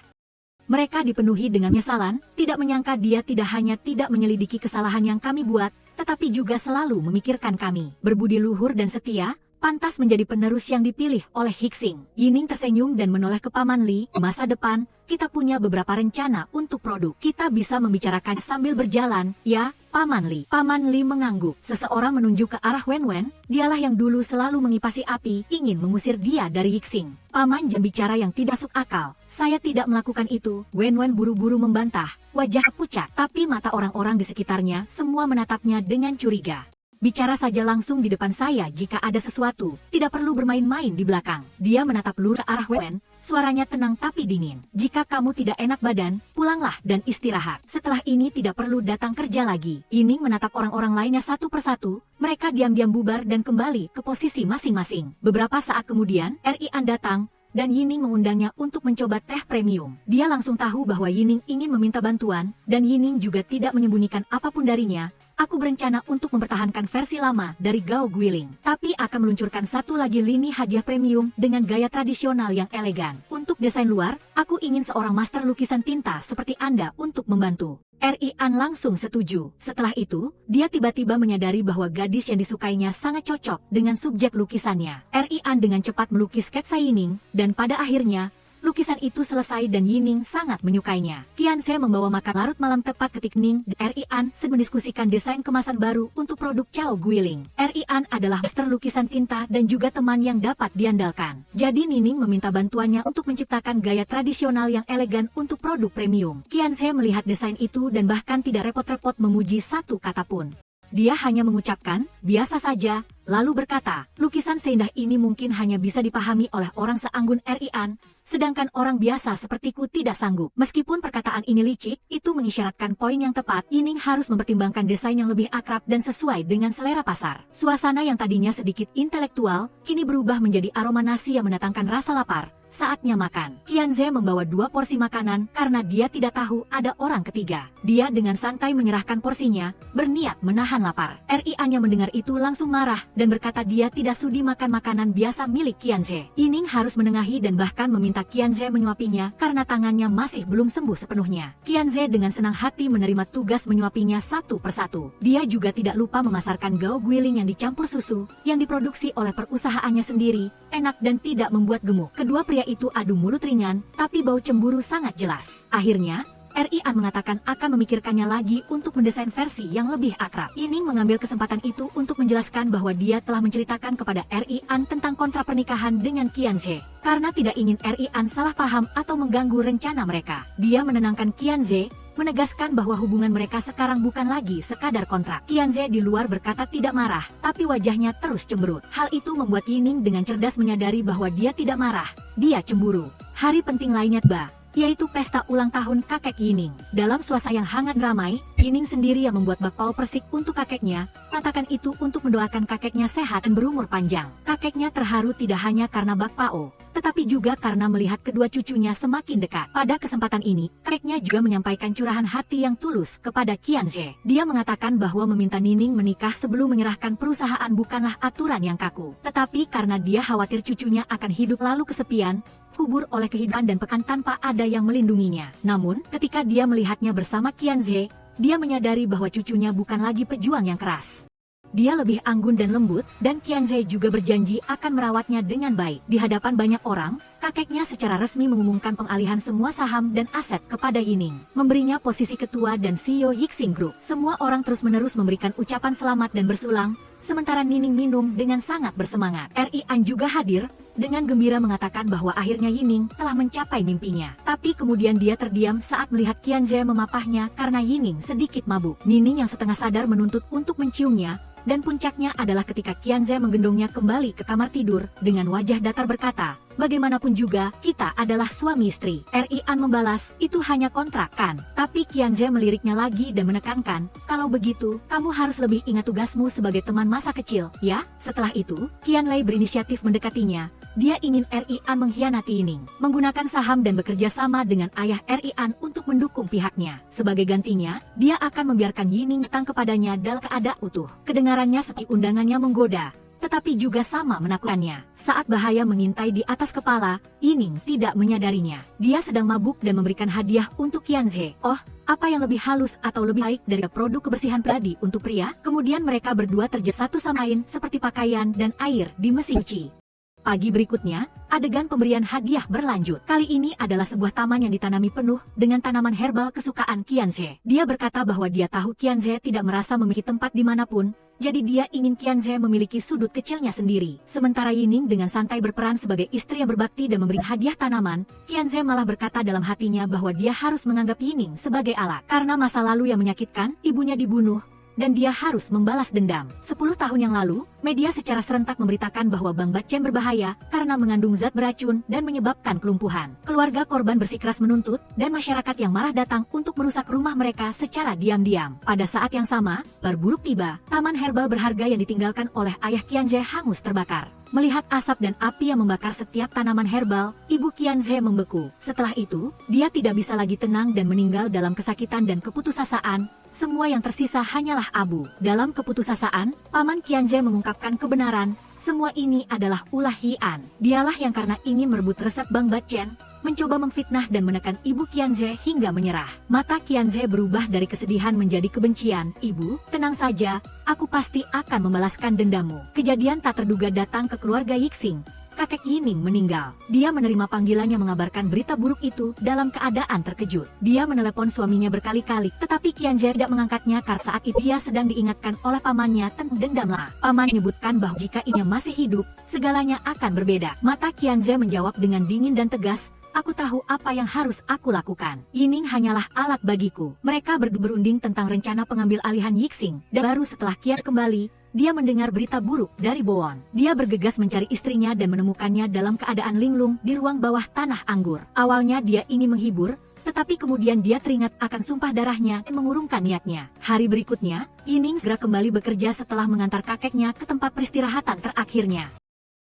Mereka dipenuhi dengan penyesalan, tidak menyangka dia tidak hanya tidak menyelidiki kesalahan yang kami buat, tetapi juga selalu memikirkan kami. Berbudi luhur dan setia, pantas menjadi penerus yang dipilih oleh Hixing. Yining tersenyum dan menoleh ke Paman Li. Masa depan, kita punya beberapa rencana untuk produk. Kita bisa membicarakan sambil berjalan, ya, Paman Li. Paman Li mengangguk. Seseorang menunjuk ke arah Wen, dialah yang dulu selalu mengipasi api, ingin mengusir dia dari Hixing. Paman jam bicara yang tidak masuk akal. Saya tidak melakukan itu. Wen buru-buru membantah, wajah pucat, tapi mata orang-orang di sekitarnya semua menatapnya dengan curiga. Bicara saja langsung di depan saya jika ada sesuatu, tidak perlu bermain-main di belakang. Dia menatap lurus ke arah Wen, suaranya tenang tapi dingin. Jika kamu tidak enak badan, pulanglah dan istirahat. Setelah ini tidak perlu datang kerja lagi. Yining menatap orang-orang lainnya satu persatu, mereka diam-diam bubar dan kembali ke posisi masing-masing. Beberapa saat kemudian, Rian datang, dan Yining mengundangnya untuk mencoba teh premium. Dia langsung tahu bahwa Yining ingin meminta bantuan, dan Yining juga tidak menyembunyikan apapun darinya. Aku berencana untuk mempertahankan versi lama dari Gao Guiling, tapi akan meluncurkan satu lagi lini hadiah premium dengan gaya tradisional yang elegan. Untuk desain luar, aku ingin seorang master lukisan tinta seperti Anda untuk membantu. Rian langsung setuju. Setelah itu, dia tiba-tiba menyadari bahwa gadis yang disukainya sangat cocok dengan subjek lukisannya. Rian dengan cepat melukis sketsa Yining, dan pada akhirnya, Lukisan itu selesai dan Yining sangat menyukainya. Qianze membawa makan larut malam tepat ketika Ning dan Rian sedang mendiskusikan desain kemasan baru untuk produk Chao Guiling. Rian adalah master lukisan tinta dan juga teman yang dapat diandalkan. Jadi Nining meminta bantuannya untuk menciptakan gaya tradisional yang elegan untuk produk premium. Qianze melihat desain itu dan bahkan tidak repot-repot memuji satu kata pun. Dia hanya mengucapkan, biasa saja, lalu berkata, lukisan seindah ini mungkin hanya bisa dipahami oleh orang seanggun Rian, sedangkan orang biasa sepertiku tidak sanggup. Meskipun perkataan ini licik, itu mengisyaratkan poin yang tepat. Yining harus mempertimbangkan desain yang lebih akrab dan sesuai dengan selera pasar. Suasana yang tadinya sedikit intelektual, kini berubah menjadi aroma nasi yang mendatangkan rasa lapar. Saatnya makan. Qianze membawa 2 porsi makanan karena dia tidak tahu ada orang ketiga. Dia dengan santai menyerahkan porsinya, berniat menahan lapar. Rian yang mendengar itu langsung marah dan berkata dia tidak sudi makan makanan biasa milik Qianze. Yining harus menengahi dan bahkan meminta Qianze menyuapinya karena tangannya masih belum sembuh sepenuhnya. Qianze dengan senang hati menerima tugas menyuapinya satu persatu. Dia juga tidak lupa memasarkan Gao Guiling yang dicampur susu, yang diproduksi oleh perusahaannya sendiri, enak dan tidak membuat gemuk. Kedua pria itu adu mulut ringan, tapi bau cemburu sangat jelas. Akhirnya, Rian mengatakan akan memikirkannya lagi untuk mendesain versi yang lebih akrab. Yining mengambil kesempatan itu untuk menjelaskan bahwa dia telah menceritakan kepada Rian tentang kontrak pernikahan dengan Qianze. Karena tidak ingin Rian salah paham atau mengganggu rencana mereka. Dia menenangkan Qianze, menegaskan bahwa hubungan mereka sekarang bukan lagi sekadar kontrak. Qianze di luar berkata tidak marah, tapi wajahnya terus cemberut. Hal itu membuat Yining dengan cerdas menyadari bahwa dia tidak marah, dia cemburu. Hari penting lainnya tiba, yaitu pesta ulang tahun kakek Yining. Dalam suasana yang hangat ramai, Yining sendiri yang membuat bakpao persik untuk kakeknya, katakan itu untuk mendoakan kakeknya sehat dan berumur panjang. Kakeknya terharu tidak hanya karena bakpao, tetapi juga karena melihat kedua cucunya semakin dekat. Pada kesempatan ini, kakeknya juga menyampaikan curahan hati yang tulus kepada Qianze. Dia mengatakan bahwa meminta Nining menikah sebelum menyerahkan perusahaan bukanlah aturan yang kaku, tetapi karena dia khawatir cucunya akan hidup lalu kesepian, kubur oleh kehidupan dan pekan tanpa ada yang melindunginya. Namun, ketika dia melihatnya bersama Qianze, dia menyadari bahwa cucunya bukan lagi pejuang yang keras. Dia lebih anggun dan lembut, dan Qianze juga berjanji akan merawatnya dengan baik. Di hadapan banyak orang, kakeknya secara resmi mengumumkan pengalihan semua saham dan aset kepada Yining, memberinya posisi ketua dan CEO Yixing Group. Semua orang terus-menerus memberikan ucapan selamat dan bersulang, sementara Nining minum dengan sangat bersemangat. Rian juga hadir, dengan gembira mengatakan bahwa akhirnya Yining telah mencapai mimpinya. Tapi kemudian dia terdiam saat melihat Qianze memapahnya karena Yining sedikit mabuk. Nining yang setengah sadar menuntut untuk menciumnya, dan puncaknya adalah ketika Qianze menggendongnya kembali ke kamar tidur dengan wajah datar berkata, bagaimanapun juga, kita adalah suami istri. Rian membalas, itu hanya kontrak kan? Tapi Qianze meliriknya lagi dan menekankan, kalau begitu, kamu harus lebih ingat tugasmu sebagai teman masa kecil, ya? Setelah itu, Qianlei berinisiatif mendekatinya. Dia ingin Rian mengkhianati Yining, menggunakan saham dan bekerja sama dengan ayah Rian untuk mendukung pihaknya. Sebagai gantinya, dia akan membiarkan Yining datang kepadanya dalam keadaan utuh. Kedengarannya seperti undangannya menggoda, tetapi juga sama menakutkannya. Saat bahaya mengintai di atas kepala, Yining tidak menyadarinya. Dia sedang mabuk dan memberikan hadiah untuk Qianze. Oh, apa yang lebih halus atau lebih baik dari produk kebersihan pribadi untuk pria? Kemudian mereka berdua terjatuh satu sama lain seperti pakaian dan air di mesin cuci. Pagi berikutnya, adegan pemberian hadiah berlanjut. Kali ini adalah sebuah taman yang ditanami penuh dengan tanaman herbal kesukaan Qianze. Dia berkata bahwa dia tahu Qianze tidak merasa memiliki tempat dimanapun, jadi dia ingin Qianze memiliki sudut kecilnya sendiri. Sementara Yining dengan santai berperan sebagai istri yang berbakti dan memberi hadiah tanaman, Qianze malah berkata dalam hatinya bahwa dia harus menganggap Yining sebagai alat. Karena masa lalu yang menyakitkan, ibunya dibunuh, dan dia harus membalas dendam. 10 tahun yang lalu, media secara serentak memberitakan bahwa Bang Batchen berbahaya karena mengandung zat beracun dan menyebabkan kelumpuhan. Keluarga korban bersikeras menuntut, dan masyarakat yang marah datang untuk merusak rumah mereka secara diam-diam. Pada saat yang sama, kabar buruk tiba. Taman herbal berharga yang ditinggalkan oleh ayah Qianze hangus terbakar. Melihat asap dan api yang membakar setiap tanaman herbal, ibu Qianze membeku. Setelah itu, dia tidak bisa lagi tenang dan meninggal dalam kesakitan dan keputusasaan. Semua yang tersisa hanyalah abu. Dalam keputusasaan, paman Qianze mengungkapkan kebenaran. Semua ini adalah ulah Hian. Dialah yang karena ingin merebut resep Bang Batchen, mencoba memfitnah dan menekan ibu Qianze hingga menyerah. Mata Qianze berubah dari kesedihan menjadi kebencian. Ibu, tenang saja, aku pasti akan membalaskan dendammu. Kejadian tak terduga datang ke keluarga Yixing. kakek Yining meninggal. Dia menerima panggilannya mengabarkan berita buruk itu dalam keadaan terkejut. Dia menelepon suaminya berkali-kali, tetapi Qianze tidak mengangkatnya karena saat itu dia sedang diingatkan oleh pamannya tentang dendamlah. Paman menyebutkan bahwa jika ia masih hidup, segalanya akan berbeda. Mata Qianze menjawab dengan dingin dan tegas, aku tahu apa yang harus aku lakukan. Yining hanyalah alat bagiku. Mereka berunding tentang rencana pengambil alihan Yixing, dan baru setelah Qian kembali, dia mendengar berita buruk dari Boon. Dia bergegas mencari istrinya dan menemukannya dalam keadaan linglung di ruang bawah tanah anggur. Awalnya dia ingin menghibur, tetapi kemudian dia teringat akan sumpah darahnya dan mengurungkan niatnya. Hari berikutnya, Yining segera kembali bekerja setelah mengantar kakeknya ke tempat peristirahatan terakhirnya.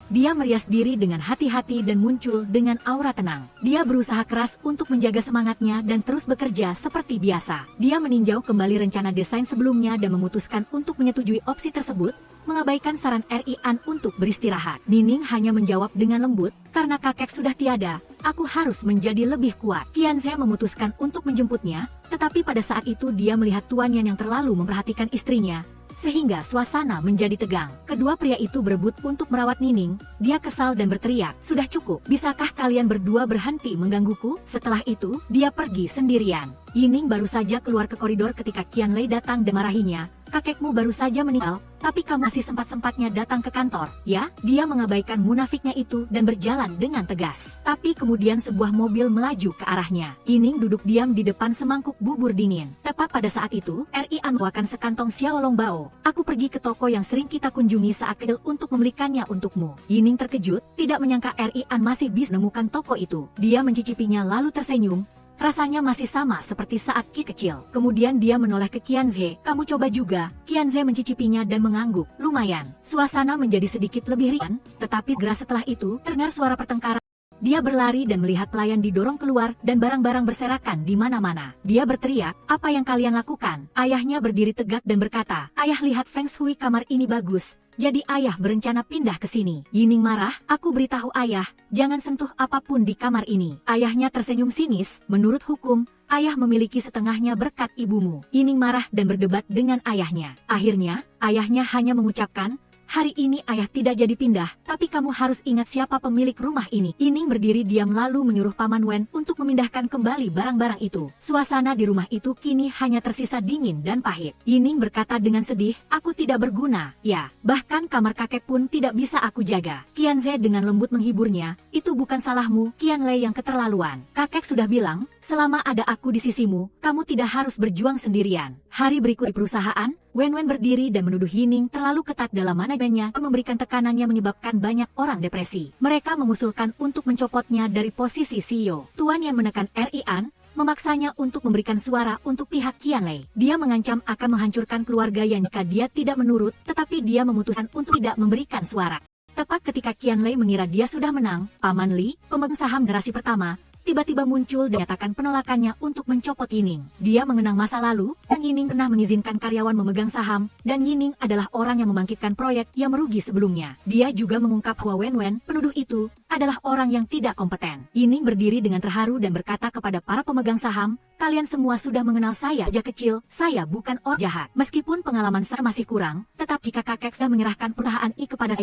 Dia merias diri dengan hati-hati dan muncul dengan aura tenang. Dia berusaha keras untuk menjaga semangatnya dan terus bekerja seperti biasa. Dia meninjau kembali rencana desain sebelumnya dan memutuskan untuk menyetujui opsi tersebut, mengabaikan saran Rian untuk beristirahat. Nining hanya menjawab dengan lembut, karena kakek sudah tiada, aku harus menjadi lebih kuat. Qianze memutuskan untuk menjemputnya, tetapi pada saat itu dia melihat tuannya yang terlalu memperhatikan istrinya, sehingga suasana menjadi tegang. Kedua pria itu berebut untuk merawat Nining. Dia kesal dan berteriak, sudah cukup, bisakah kalian berdua berhenti menggangguku? Setelah itu, dia pergi sendirian. Yining baru saja keluar ke koridor ketika Qianlei datang dan marahinya. Kakekmu baru saja meninggal, tapi kamu masih sempat-sempatnya datang ke kantor, ya? Dia mengabaikan munafiknya itu dan berjalan dengan tegas. Tapi kemudian sebuah mobil melaju ke arahnya. Yining duduk diam di depan semangkuk bubur dingin. Tepat pada saat itu, Rian membawakan sekantong Xiaolong Bao. Aku pergi ke toko yang sering kita kunjungi saat kecil untuk membelikannya untukmu. Yining terkejut, tidak menyangka Rian masih bisa menemukan toko itu. Dia mencicipinya lalu tersenyum. Rasanya masih sama seperti saat kecil. Kemudian dia menoleh ke Qianze. Kamu coba juga. Qianze mencicipinya dan mengangguk. Lumayan. Suasana menjadi sedikit lebih ringan, tetapi segera setelah itu terdengar suara pertengkaran. Dia berlari dan melihat pelayan didorong keluar dan barang-barang berserakan di mana-mana. Dia berteriak, apa yang kalian lakukan? Ayahnya berdiri tegak dan berkata, ayah lihat feng shui kamar ini bagus. Jadi ayah berencana pindah ke sini. Yining marah, aku beritahu ayah, jangan sentuh apapun di kamar ini. Ayahnya tersenyum sinis, menurut hukum, ayah memiliki setengahnya berkat ibumu. Yining marah dan berdebat dengan ayahnya. Akhirnya, ayahnya hanya mengucapkan, hari ini ayah tidak jadi pindah, tapi kamu harus ingat siapa pemilik rumah ini. Yining berdiri diam lalu menyuruh Paman Wen untuk memindahkan kembali barang-barang itu. Suasana di rumah itu kini hanya tersisa dingin dan pahit. Yining berkata dengan sedih, aku tidak berguna, ya, bahkan kamar kakek pun tidak bisa aku jaga. Qianze dengan lembut menghiburnya, itu bukan salahmu, Qianlei yang keterlaluan. Kakek sudah bilang, selama ada aku di sisimu, kamu tidak harus berjuang sendirian. Hari berikut di perusahaan, Wen berdiri dan menuduh Yining terlalu ketat dalam manajemennya dan memberikan tekanan yang menyebabkan banyak orang depresi. Mereka mengusulkan untuk mencopotnya dari posisi CEO. Tuan yang menekan Rian, memaksanya untuk memberikan suara untuk pihak Qianlei. Dia mengancam akan menghancurkan keluarga yang jika dia tidak menurut, tetapi dia memutuskan untuk tidak memberikan suara. Tepat ketika Qianlei mengira dia sudah menang, Paman Li, pemegang saham generasi pertama, tiba-tiba muncul dan menyatakan penolakannya untuk mencopot Yining. Dia mengenang masa lalu, dan Yining pernah mengizinkan karyawan memegang saham, dan Yining adalah orang yang membangkitkan proyek yang merugi sebelumnya. Dia juga mengungkap bahwa Wen, penuduh itu, adalah orang yang tidak kompeten. Yining berdiri dengan terharu dan berkata kepada para pemegang saham, kalian semua sudah mengenal saya sejak kecil, saya bukan orang jahat. Meskipun pengalaman saya masih kurang, tetap jika kakek sudah menyerahkan perusahaan ini kepada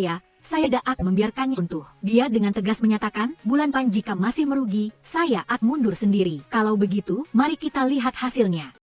saya tidak akan membiarkannya runtuh. Dia dengan tegas menyatakan, bulan depan jika masih merugi, saya akan mundur sendiri. Kalau begitu, mari kita lihat hasilnya.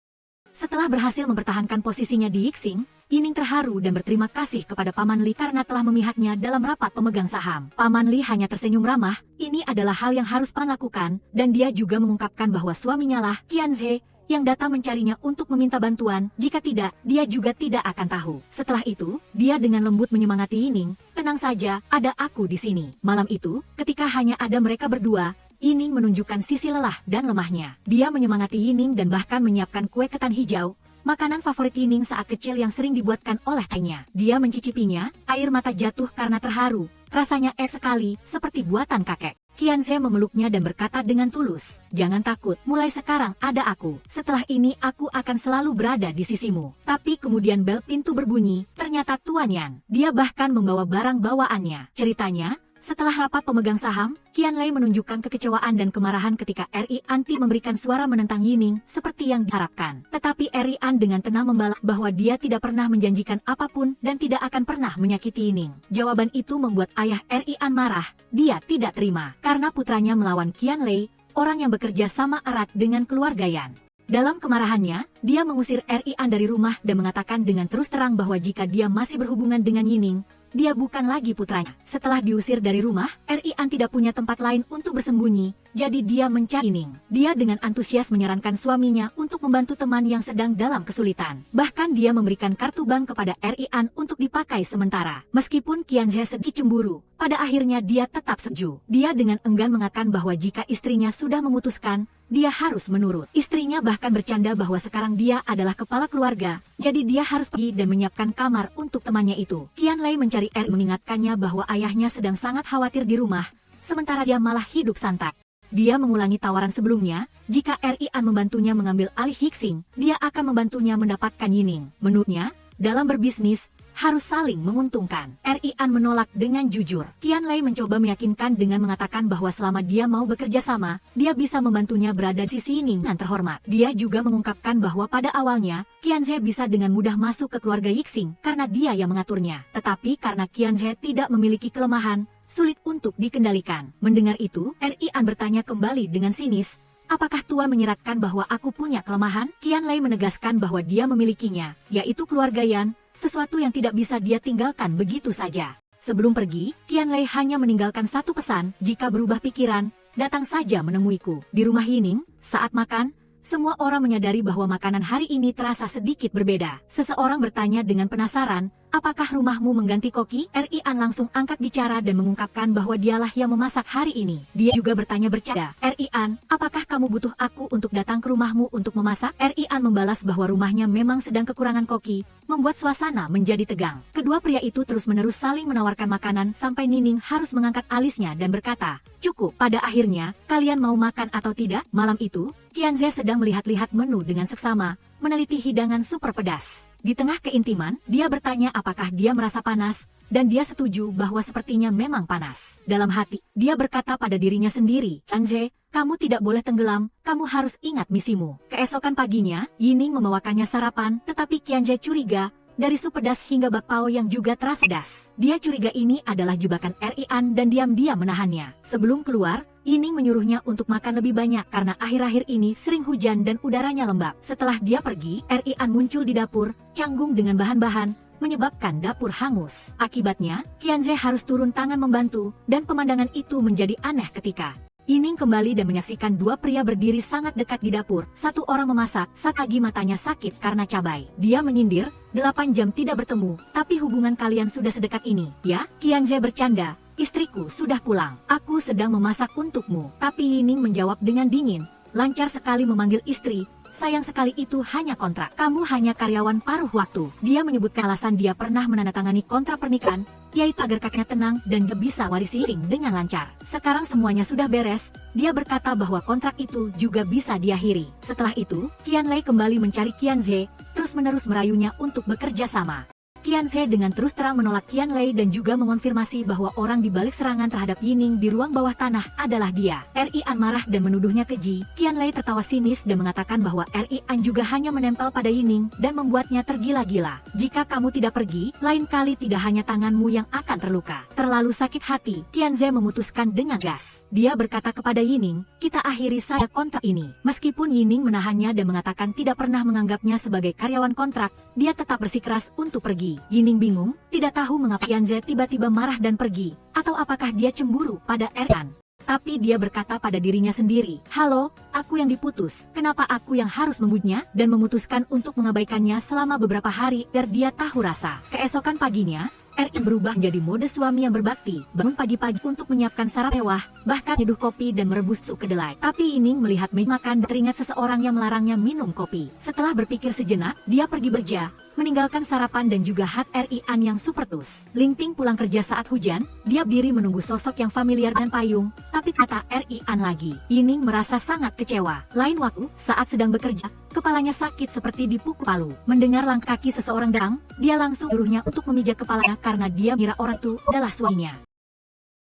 Setelah berhasil mempertahankan posisinya di Yixing, Yining terharu dan berterima kasih kepada Paman Li karena telah memihaknya dalam rapat pemegang saham. Paman Li hanya tersenyum ramah, ini adalah hal yang harus Paman lakukan, dan dia juga mengungkapkan bahwa suaminya lah, Qianze, yang datang mencarinya untuk meminta bantuan, jika tidak, dia juga tidak akan tahu. Setelah itu, dia dengan lembut menyemangati Yining, tenang saja, ada aku di sini. Malam itu, ketika hanya ada mereka berdua, Yining menunjukkan sisi lelah dan lemahnya. Dia menyemangati Yining dan bahkan menyiapkan kue ketan hijau, makanan favorit Yining saat kecil yang sering dibuatkan oleh ayahnya. Dia mencicipinya, air mata jatuh karena terharu, rasanya sekali, seperti buatan kakek. Qianze memeluknya dan berkata dengan tulus, jangan takut, mulai sekarang ada aku. Setelah ini aku akan selalu berada di sisimu. Tapi kemudian bel pintu berbunyi, ternyata Tuan Yan. Dia bahkan membawa barang bawaannya. Ceritanya, Setelah rapat pemegang saham, Qianlei menunjukkan kekecewaan dan kemarahan ketika Ri Anti memberikan suara menentang Yining seperti yang diharapkan. Tetapi Ri An dengan tenang membalas bahwa dia tidak pernah menjanjikan apapun dan tidak akan pernah menyakiti Yining. Jawaban itu membuat ayah Ri An marah. Dia tidak terima karena putranya melawan Qianlei, orang yang bekerja sama erat dengan keluarga Yan. Dalam kemarahannya, dia mengusir Ri An dari rumah dan mengatakan dengan terus terang bahwa jika dia masih berhubungan dengan Yining, dia bukan lagi putranya. Setelah diusir dari rumah, Ri An tidak punya tempat lain untuk bersembunyi, jadi dia mencari Yining. Dia dengan antusias menyarankan suaminya untuk membantu teman yang sedang dalam kesulitan. Bahkan dia memberikan kartu bank kepada Ri An untuk dipakai sementara. Meskipun Qianze sedikit cemburu, pada akhirnya dia tetap setuju. Dia dengan enggan mengatakan bahwa jika istrinya sudah memutuskan, dia harus menurut. Istrinya bahkan bercanda bahwa sekarang dia adalah kepala keluarga, jadi dia harus pergi dan menyiapkan kamar untuk temannya itu. Qianlei mencari mengingatkannya bahwa ayahnya sedang sangat khawatir di rumah, sementara dia malah hidup santai. Dia mengulangi tawaran sebelumnya, jika Ri An membantunya mengambil alih Hixing, dia akan membantunya mendapatkan Yining. Menurutnya, dalam berbisnis, harus saling menguntungkan. Ri An menolak dengan jujur. Qianlei mencoba meyakinkan dengan mengatakan bahwa selama dia mau bekerja sama, dia bisa membantunya berada di sisi Yining yang terhormat. Dia juga mengungkapkan bahwa pada awalnya, Qianze bisa dengan mudah masuk ke keluarga Yixing karena dia yang mengaturnya. Tetapi karena Qianze tidak memiliki kelemahan, sulit untuk dikendalikan. Mendengar itu, Ri An bertanya kembali dengan sinis, apakah Tua menyiratkan bahwa aku punya kelemahan? Qianlei menegaskan bahwa dia memilikinya, yaitu keluarga Yan, sesuatu yang tidak bisa dia tinggalkan begitu saja. Sebelum pergi, Qianlei hanya meninggalkan satu pesan, jika berubah pikiran, datang saja menemuiku. Di rumah Yining, saat makan, semua orang menyadari bahwa makanan hari ini terasa sedikit berbeda. Seseorang bertanya dengan penasaran, apakah rumahmu mengganti koki? Ri An langsung angkat bicara dan mengungkapkan bahwa dialah yang memasak hari ini. Dia juga bertanya bercanda, Ri An, apakah kamu butuh aku untuk datang ke rumahmu untuk memasak? Ri An membalas bahwa rumahnya memang sedang kekurangan koki, membuat suasana menjadi tegang. Kedua pria itu terus-menerus saling menawarkan makanan sampai Nining harus mengangkat alisnya dan berkata, cukup. Pada akhirnya, kalian mau makan atau tidak? Malam itu, Qianze sedang melihat-lihat menu dengan seksama, meneliti hidangan super pedas. Di tengah keintiman, dia bertanya apakah dia merasa panas, dan dia setuju bahwa sepertinya memang panas. Dalam hati, dia berkata pada dirinya sendiri, Qianze, kamu tidak boleh tenggelam, kamu harus ingat misimu. Keesokan paginya, Yining membawakannya sarapan, tetapi Qianze curiga, dari sup pedas hingga bakpao yang juga terasa pedas. Dia curiga ini adalah jebakan Ri An dan diam-diam menahannya. Sebelum keluar, Yining menyuruhnya untuk makan lebih banyak karena akhir-akhir ini sering hujan dan udaranya lembab. Setelah dia pergi, Ri An muncul di dapur, canggung dengan bahan-bahan, menyebabkan dapur hangus. Akibatnya, Qianze harus turun tangan membantu, dan pemandangan itu menjadi aneh ketika Yining kembali dan menyaksikan dua pria berdiri sangat dekat di dapur. Satu orang memasak, satu lagi matanya sakit karena cabai. Dia menyindir, 8 jam tidak bertemu, tapi hubungan kalian sudah sedekat ini, ya? Qianze bercanda, istriku sudah pulang. Aku sedang memasak untukmu. Tapi Yining menjawab dengan dingin, lancar sekali memanggil istri. Sayang sekali itu hanya kontrak. Kamu hanya karyawan paruh waktu. Dia menyebutkan alasan dia pernah menandatangani kontrak pernikahan, yaitu agar kakeknya tenang dan bisa warisi Yixing dengan lancar. Sekarang semuanya sudah beres, dia berkata bahwa kontrak itu juga bisa diakhiri. Setelah itu, Qianlei kembali mencari Qianze, terus-menerus merayunya untuk bekerja sama. Qianze dengan terus terang menolak Qianlei dan juga mengonfirmasi bahwa orang di balik serangan terhadap Yining di ruang bawah tanah adalah dia. Ri An marah dan menuduhnya keji. Qianlei tertawa sinis dan mengatakan bahwa Ri An juga hanya menempel pada Yining dan membuatnya tergila-gila. Jika kamu tidak pergi, lain kali tidak hanya tanganmu yang akan terluka. Terlalu sakit hati, Qianze memutuskan dengan gas. Dia berkata kepada Yining, kita akhiri saja kontrak ini. Meskipun Yining menahannya dan mengatakan tidak pernah menganggapnya sebagai karyawan kontrak, dia tetap bersikeras untuk pergi. Yining bingung, tidak tahu mengapa Qianze tiba-tiba marah dan pergi, atau apakah dia cemburu pada Ri An. Tapi dia berkata pada dirinya sendiri, halo, aku yang diputus, kenapa aku yang harus membuatnya? Dan memutuskan untuk mengabaikannya selama beberapa hari agar dia tahu rasa. Keesokan paginya, Ri berubah menjadi mode suami yang berbakti, bangun pagi-pagi untuk menyiapkan sarapan mewah, bahkan nyeduh kopi dan merebus susu kedelai. Tapi Yining melihat meja makan dan teringat seseorang yang melarangnya minum kopi. Setelah berpikir sejenak, dia pergi bekerja, meninggalkan sarapan dan juga hat Ri An yang super tus. Lingting pulang kerja saat hujan, dia berdiri menunggu sosok yang familiar dan payung, tapi kata Ri An lagi. Yining merasa sangat kecewa. Lain waktu, saat sedang bekerja, kepalanya sakit seperti dipukul palu. Mendengar langkah kaki seseorang datang, dia langsung menyuruhnya untuk memijat kepalanya karena dia mengira orang itu adalah suaminya.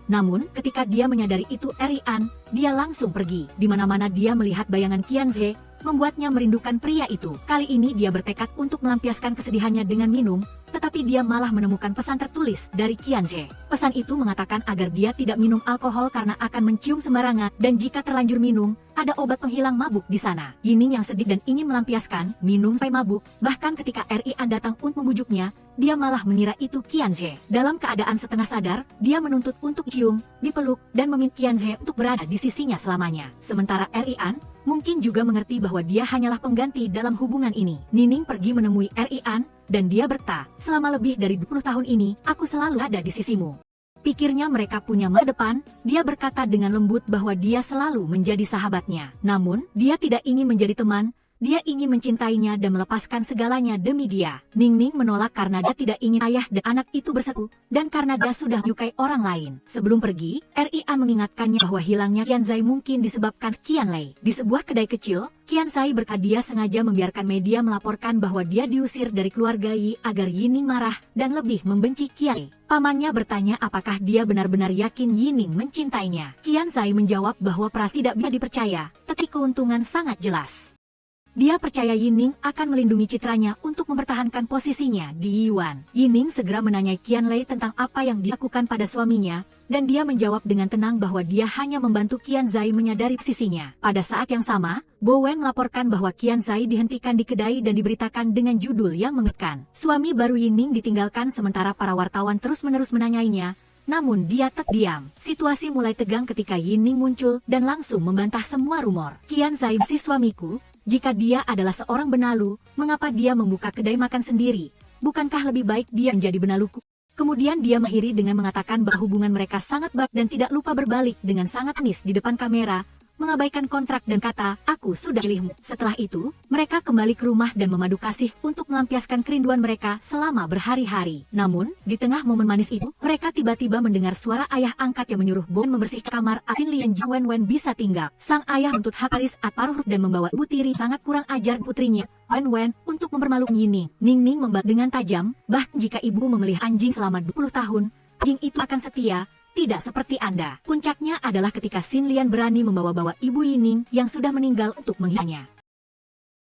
Namun, ketika dia menyadari itu Erian, dia langsung pergi. Di mana-mana dia melihat bayangan Qianze, membuatnya merindukan pria itu. Kali ini dia bertekad untuk melampiaskan kesedihannya dengan minum, tetapi dia malah menemukan pesan tertulis dari Qianze. Pesan itu mengatakan agar dia tidak minum alkohol karena akan mencium sembarangan, dan jika terlanjur minum, ada obat penghilang mabuk di sana. Yining yang sedih dan ingin melampiaskan, minum sampai mabuk, bahkan ketika Rian datang untuk membujuknya, dia malah mengira itu Qianze. Dalam keadaan setengah sadar, dia menuntut untuk cium, dipeluk, dan meminta Qianze untuk berada di sisinya selamanya. Sementara Rian mungkin juga mengerti bahwa dia hanyalah pengganti dalam hubungan ini. Nining pergi menemui Rian, dan dia berkata, selama lebih dari 20 tahun ini, aku selalu ada di sisimu. Pikirnya mereka punya masa depan, dia berkata dengan lembut bahwa dia selalu menjadi sahabatnya. Namun, dia tidak ingin menjadi teman, dia ingin mencintainya dan melepaskan segalanya demi dia. Ningning menolak karena dia tidak ingin ayah dan anak itu bersatu, dan karena dia sudah menyukai orang lain. Sebelum pergi, Rian mengingatkannya bahwa hilangnya Qianzai mungkin disebabkan Qianlei. Di sebuah kedai kecil, Qianzai berkata dia sengaja membiarkan media melaporkan bahwa dia diusir dari keluarga Yi agar Yining marah dan lebih membenci Qianlei. Pamannya bertanya apakah dia benar-benar yakin Yining mencintainya. Qianzai menjawab bahwa pras tidak bisa dipercaya, tapi keuntungan sangat jelas. Dia percaya Yining akan melindungi citranya untuk mempertahankan posisinya di Yuan. Yining segera menanyai Qianlei tentang apa yang dilakukan pada suaminya, dan dia menjawab dengan tenang bahwa dia hanya membantu Qianzai menyadari posisinya. Pada saat yang sama, Bo Wen melaporkan bahwa Qianzai dihentikan di kedai dan diberitakan dengan judul yang mengejutkan. Suami baru Yining ditinggalkan sementara para wartawan terus-menerus menanyainya, namun dia tetap diam. Situasi mulai tegang ketika Yining muncul dan langsung membantah semua rumor. Qianzai si suamiku. Jika dia adalah seorang benalu, mengapa dia membuka kedai makan sendiri? Bukankah lebih baik dia menjadi benaluku? Kemudian dia mengakhiri dengan mengatakan bahwa hubungan mereka sangat baik dan tidak lupa berbalik dengan sangat manis di depan kamera, mengabaikan kontrak dan kata, aku sudah pilihmu. Setelah itu, mereka kembali ke rumah dan memadu kasih untuk melampiaskan kerinduan mereka selama berhari-hari. Namun, di tengah momen manis itu, mereka tiba-tiba mendengar suara ayah angkat yang menyuruh Bo membersihkan kamar Sin Lian Jing Wen bisa tinggal. Sang ayah menuntut hak waris Paruh dan membawa ibu tiri sangat kurang ajar putrinya, Wen untuk mempermalukan Yining. Ning membalas dengan tajam, bahkan jika ibu memelihara anjing selama 20 tahun, anjing itu akan setia. Tidak seperti Anda. Puncaknya adalah ketika Sin Lian berani membawa-bawa ibu Yining yang sudah meninggal untuk menghinanya.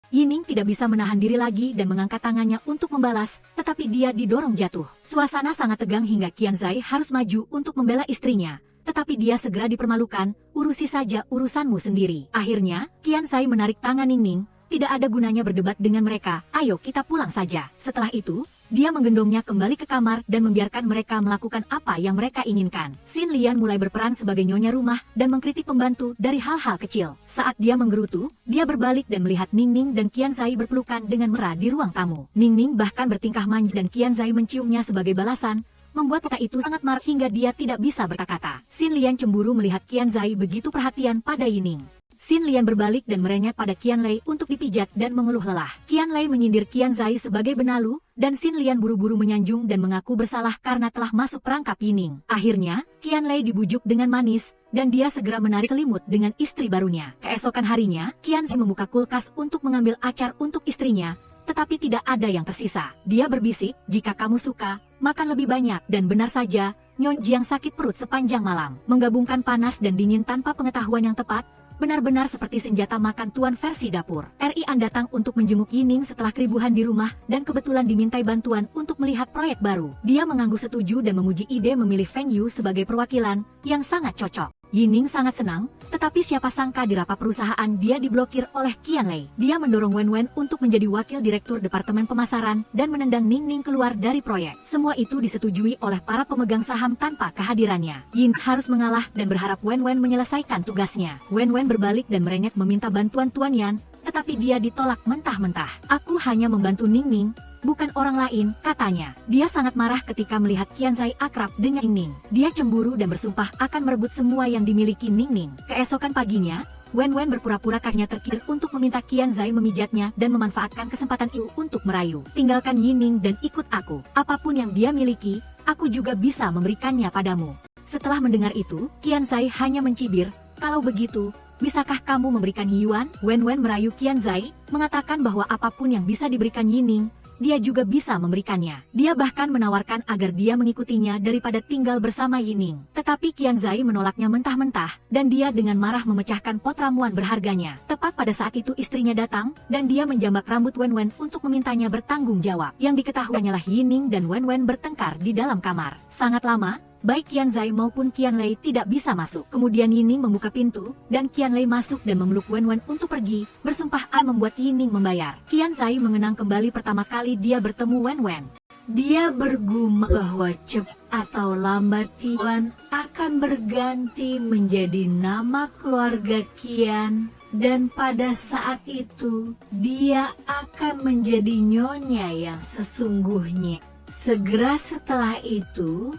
Yining tidak bisa menahan diri lagi dan mengangkat tangannya untuk membalas, tetapi dia didorong jatuh. Suasana sangat tegang hingga Qianzai harus maju untuk membela istrinya. Tetapi dia segera dipermalukan, urusi saja urusanmu sendiri. Akhirnya, Qianzai menarik tangan Ningning. Tidak ada gunanya berdebat dengan mereka, ayo kita pulang saja. Setelah itu, dia menggendongnya kembali ke kamar dan membiarkan mereka melakukan apa yang mereka inginkan. Sin Lian mulai berperan sebagai nyonya rumah dan mengkritik pembantu dari hal-hal kecil. Saat dia menggerutu, dia berbalik dan melihat Ningning dan Qianzai berpelukan dengan mesra di ruang tamu. Ningning bahkan bertingkah manja dan Qianzai menciumnya sebagai balasan, membuat wanita itu sangat marah hingga dia tidak bisa berkata-kata. Sin Lian cemburu melihat Qianzai begitu perhatian pada Yining. Sin Lian berbalik dan merenyek pada Qianlei untuk dipijat dan mengeluh lelah. Qianlei menyindir Qianzai sebagai benalu, dan Sin Lian buru-buru menyanjung dan mengaku bersalah karena telah masuk perangkap Yining. Akhirnya, Qianlei dibujuk dengan manis, dan dia segera menarik selimut dengan istri barunya. Keesokan harinya, Qianzai membuka kulkas untuk mengambil acar untuk istrinya, tetapi tidak ada yang tersisa. Dia berbisik, jika kamu suka, makan lebih banyak, dan benar saja, Nyonya Jiang sakit perut sepanjang malam. Menggabungkan panas dan dingin tanpa pengetahuan yang tepat, benar-benar seperti senjata makan tuan versi dapur. Rian datang untuk menjenguk Yining setelah keribuhan di rumah dan kebetulan dimintai bantuan untuk melihat proyek baru. Dia mengangguk setuju dan memuji ide memilih Feng Yu sebagai perwakilan yang sangat cocok. Yining sangat senang, tetapi siapa sangka di rapat perusahaan dia diblokir oleh Qianlei. Dia mendorong Wen untuk menjadi wakil direktur departemen pemasaran dan menendang Ningning keluar dari proyek. Semua itu disetujui oleh para pemegang saham tanpa kehadirannya. Yin harus mengalah dan berharap Wen menyelesaikan tugasnya. Wen berbalik dan merenyek meminta bantuan Tuan Yan, tetapi dia ditolak mentah-mentah. Aku hanya membantu Ningning, bukan orang lain, katanya. Dia sangat marah ketika melihat Qianzai akrab dengan Ningning. Dia cemburu dan bersumpah akan merebut semua yang dimiliki Ningning. Keesokan paginya, Wen berpura-pura kakinya terkilir untuk meminta Qianzai memijatnya dan memanfaatkan kesempatan itu untuk merayu. Tinggalkan Yining dan ikut aku. Apapun yang dia miliki, aku juga bisa memberikannya padamu. Setelah mendengar itu, Qianzai hanya mencibir, kalau begitu, bisakah kamu memberikan Yuan? Wen merayu Qianzai, mengatakan bahwa apapun yang bisa diberikan Yining, dia juga bisa memberikannya. Dia bahkan menawarkan agar dia mengikutinya daripada tinggal bersama Yining. Tetapi Qianzai menolaknya mentah-mentah, dan dia dengan marah memecahkan pot ramuan berharganya. Tepat pada saat itu istrinya datang, dan dia menjambak rambut Wenwen untuk memintanya bertanggung jawab. Yang diketahui hanyalah Yining dan Wenwen bertengkar di dalam kamar. Sangat lama, baik Qianzai maupun Qianlei tidak bisa masuk. Kemudian Yining membuka pintu, dan Qianlei masuk dan memeluk Wenwen untuk pergi, bersumpah akan membuat Yining membayar. Qianzai mengenang kembali pertama kali dia bertemu Wenwen. Dia bergumam bahwa cepat atau lambat Yuan akan berganti menjadi nama keluarga Qian, dan pada saat itu dia akan menjadi nyonya yang sesungguhnya. Segera setelah itu,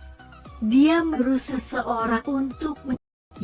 dia menyuruh seseorang untuk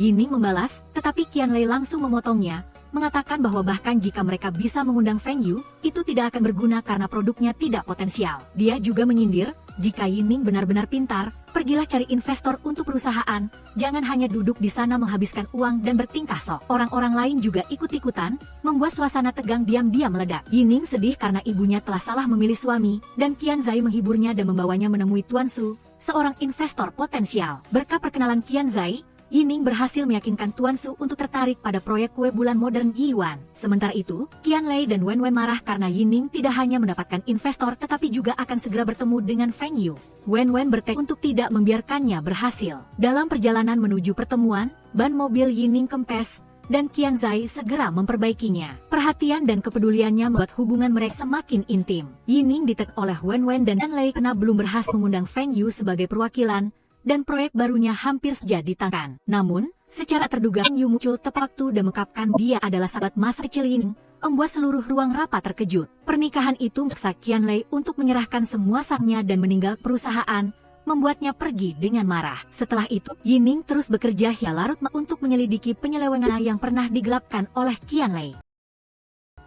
Yining membalas, tetapi Qianlei langsung memotongnya, mengatakan bahwa bahkan jika mereka bisa mengundang Feng Yu, itu tidak akan berguna karena produknya tidak potensial. Dia juga menyindir, jika Yining benar-benar pintar, pergilah cari investor untuk perusahaan, jangan hanya duduk di sana menghabiskan uang dan bertingkah sok. Orang-orang lain juga ikut-ikutan, membuat suasana tegang diam-diam meledak. Yining sedih karena ibunya telah salah memilih suami, dan Qianzai menghiburnya dan membawanya menemui Tuan Su, seorang investor potensial. Berkat perkenalan Qianzai, Yining berhasil meyakinkan Tuan Su untuk tertarik pada proyek kue bulan modern Yiyuan. Sementara itu, Qianlei dan Wenwen marah karena Yining tidak hanya mendapatkan investor tetapi juga akan segera bertemu dengan Feng Yu. Wenwen bertekad untuk tidak membiarkannya berhasil. Dalam perjalanan menuju pertemuan, ban mobil Yining kempes, dan Qianzai segera memperbaikinya. Perhatian dan kepeduliannya membuat hubungan mereka semakin intim. Yining ditekan oleh Wenwen dan Qianlei karena belum berhasil mengundang Feng Yu sebagai perwakilan, dan proyek barunya hampir saja ditangkan. Namun, secara terduga Feng Yu muncul tepat waktu dan mengungkapkan dia adalah sahabat masa kecil Yining, membuat seluruh ruang rapat terkejut. Pernikahan itu memaksa Qianlei untuk menyerahkan semua sahnya dan meninggal perusahaan, membuatnya pergi dengan marah. Setelah itu, Yining terus bekerja hingga larut untuk menyelidiki penyelewengan yang pernah digelapkan oleh Qianlei.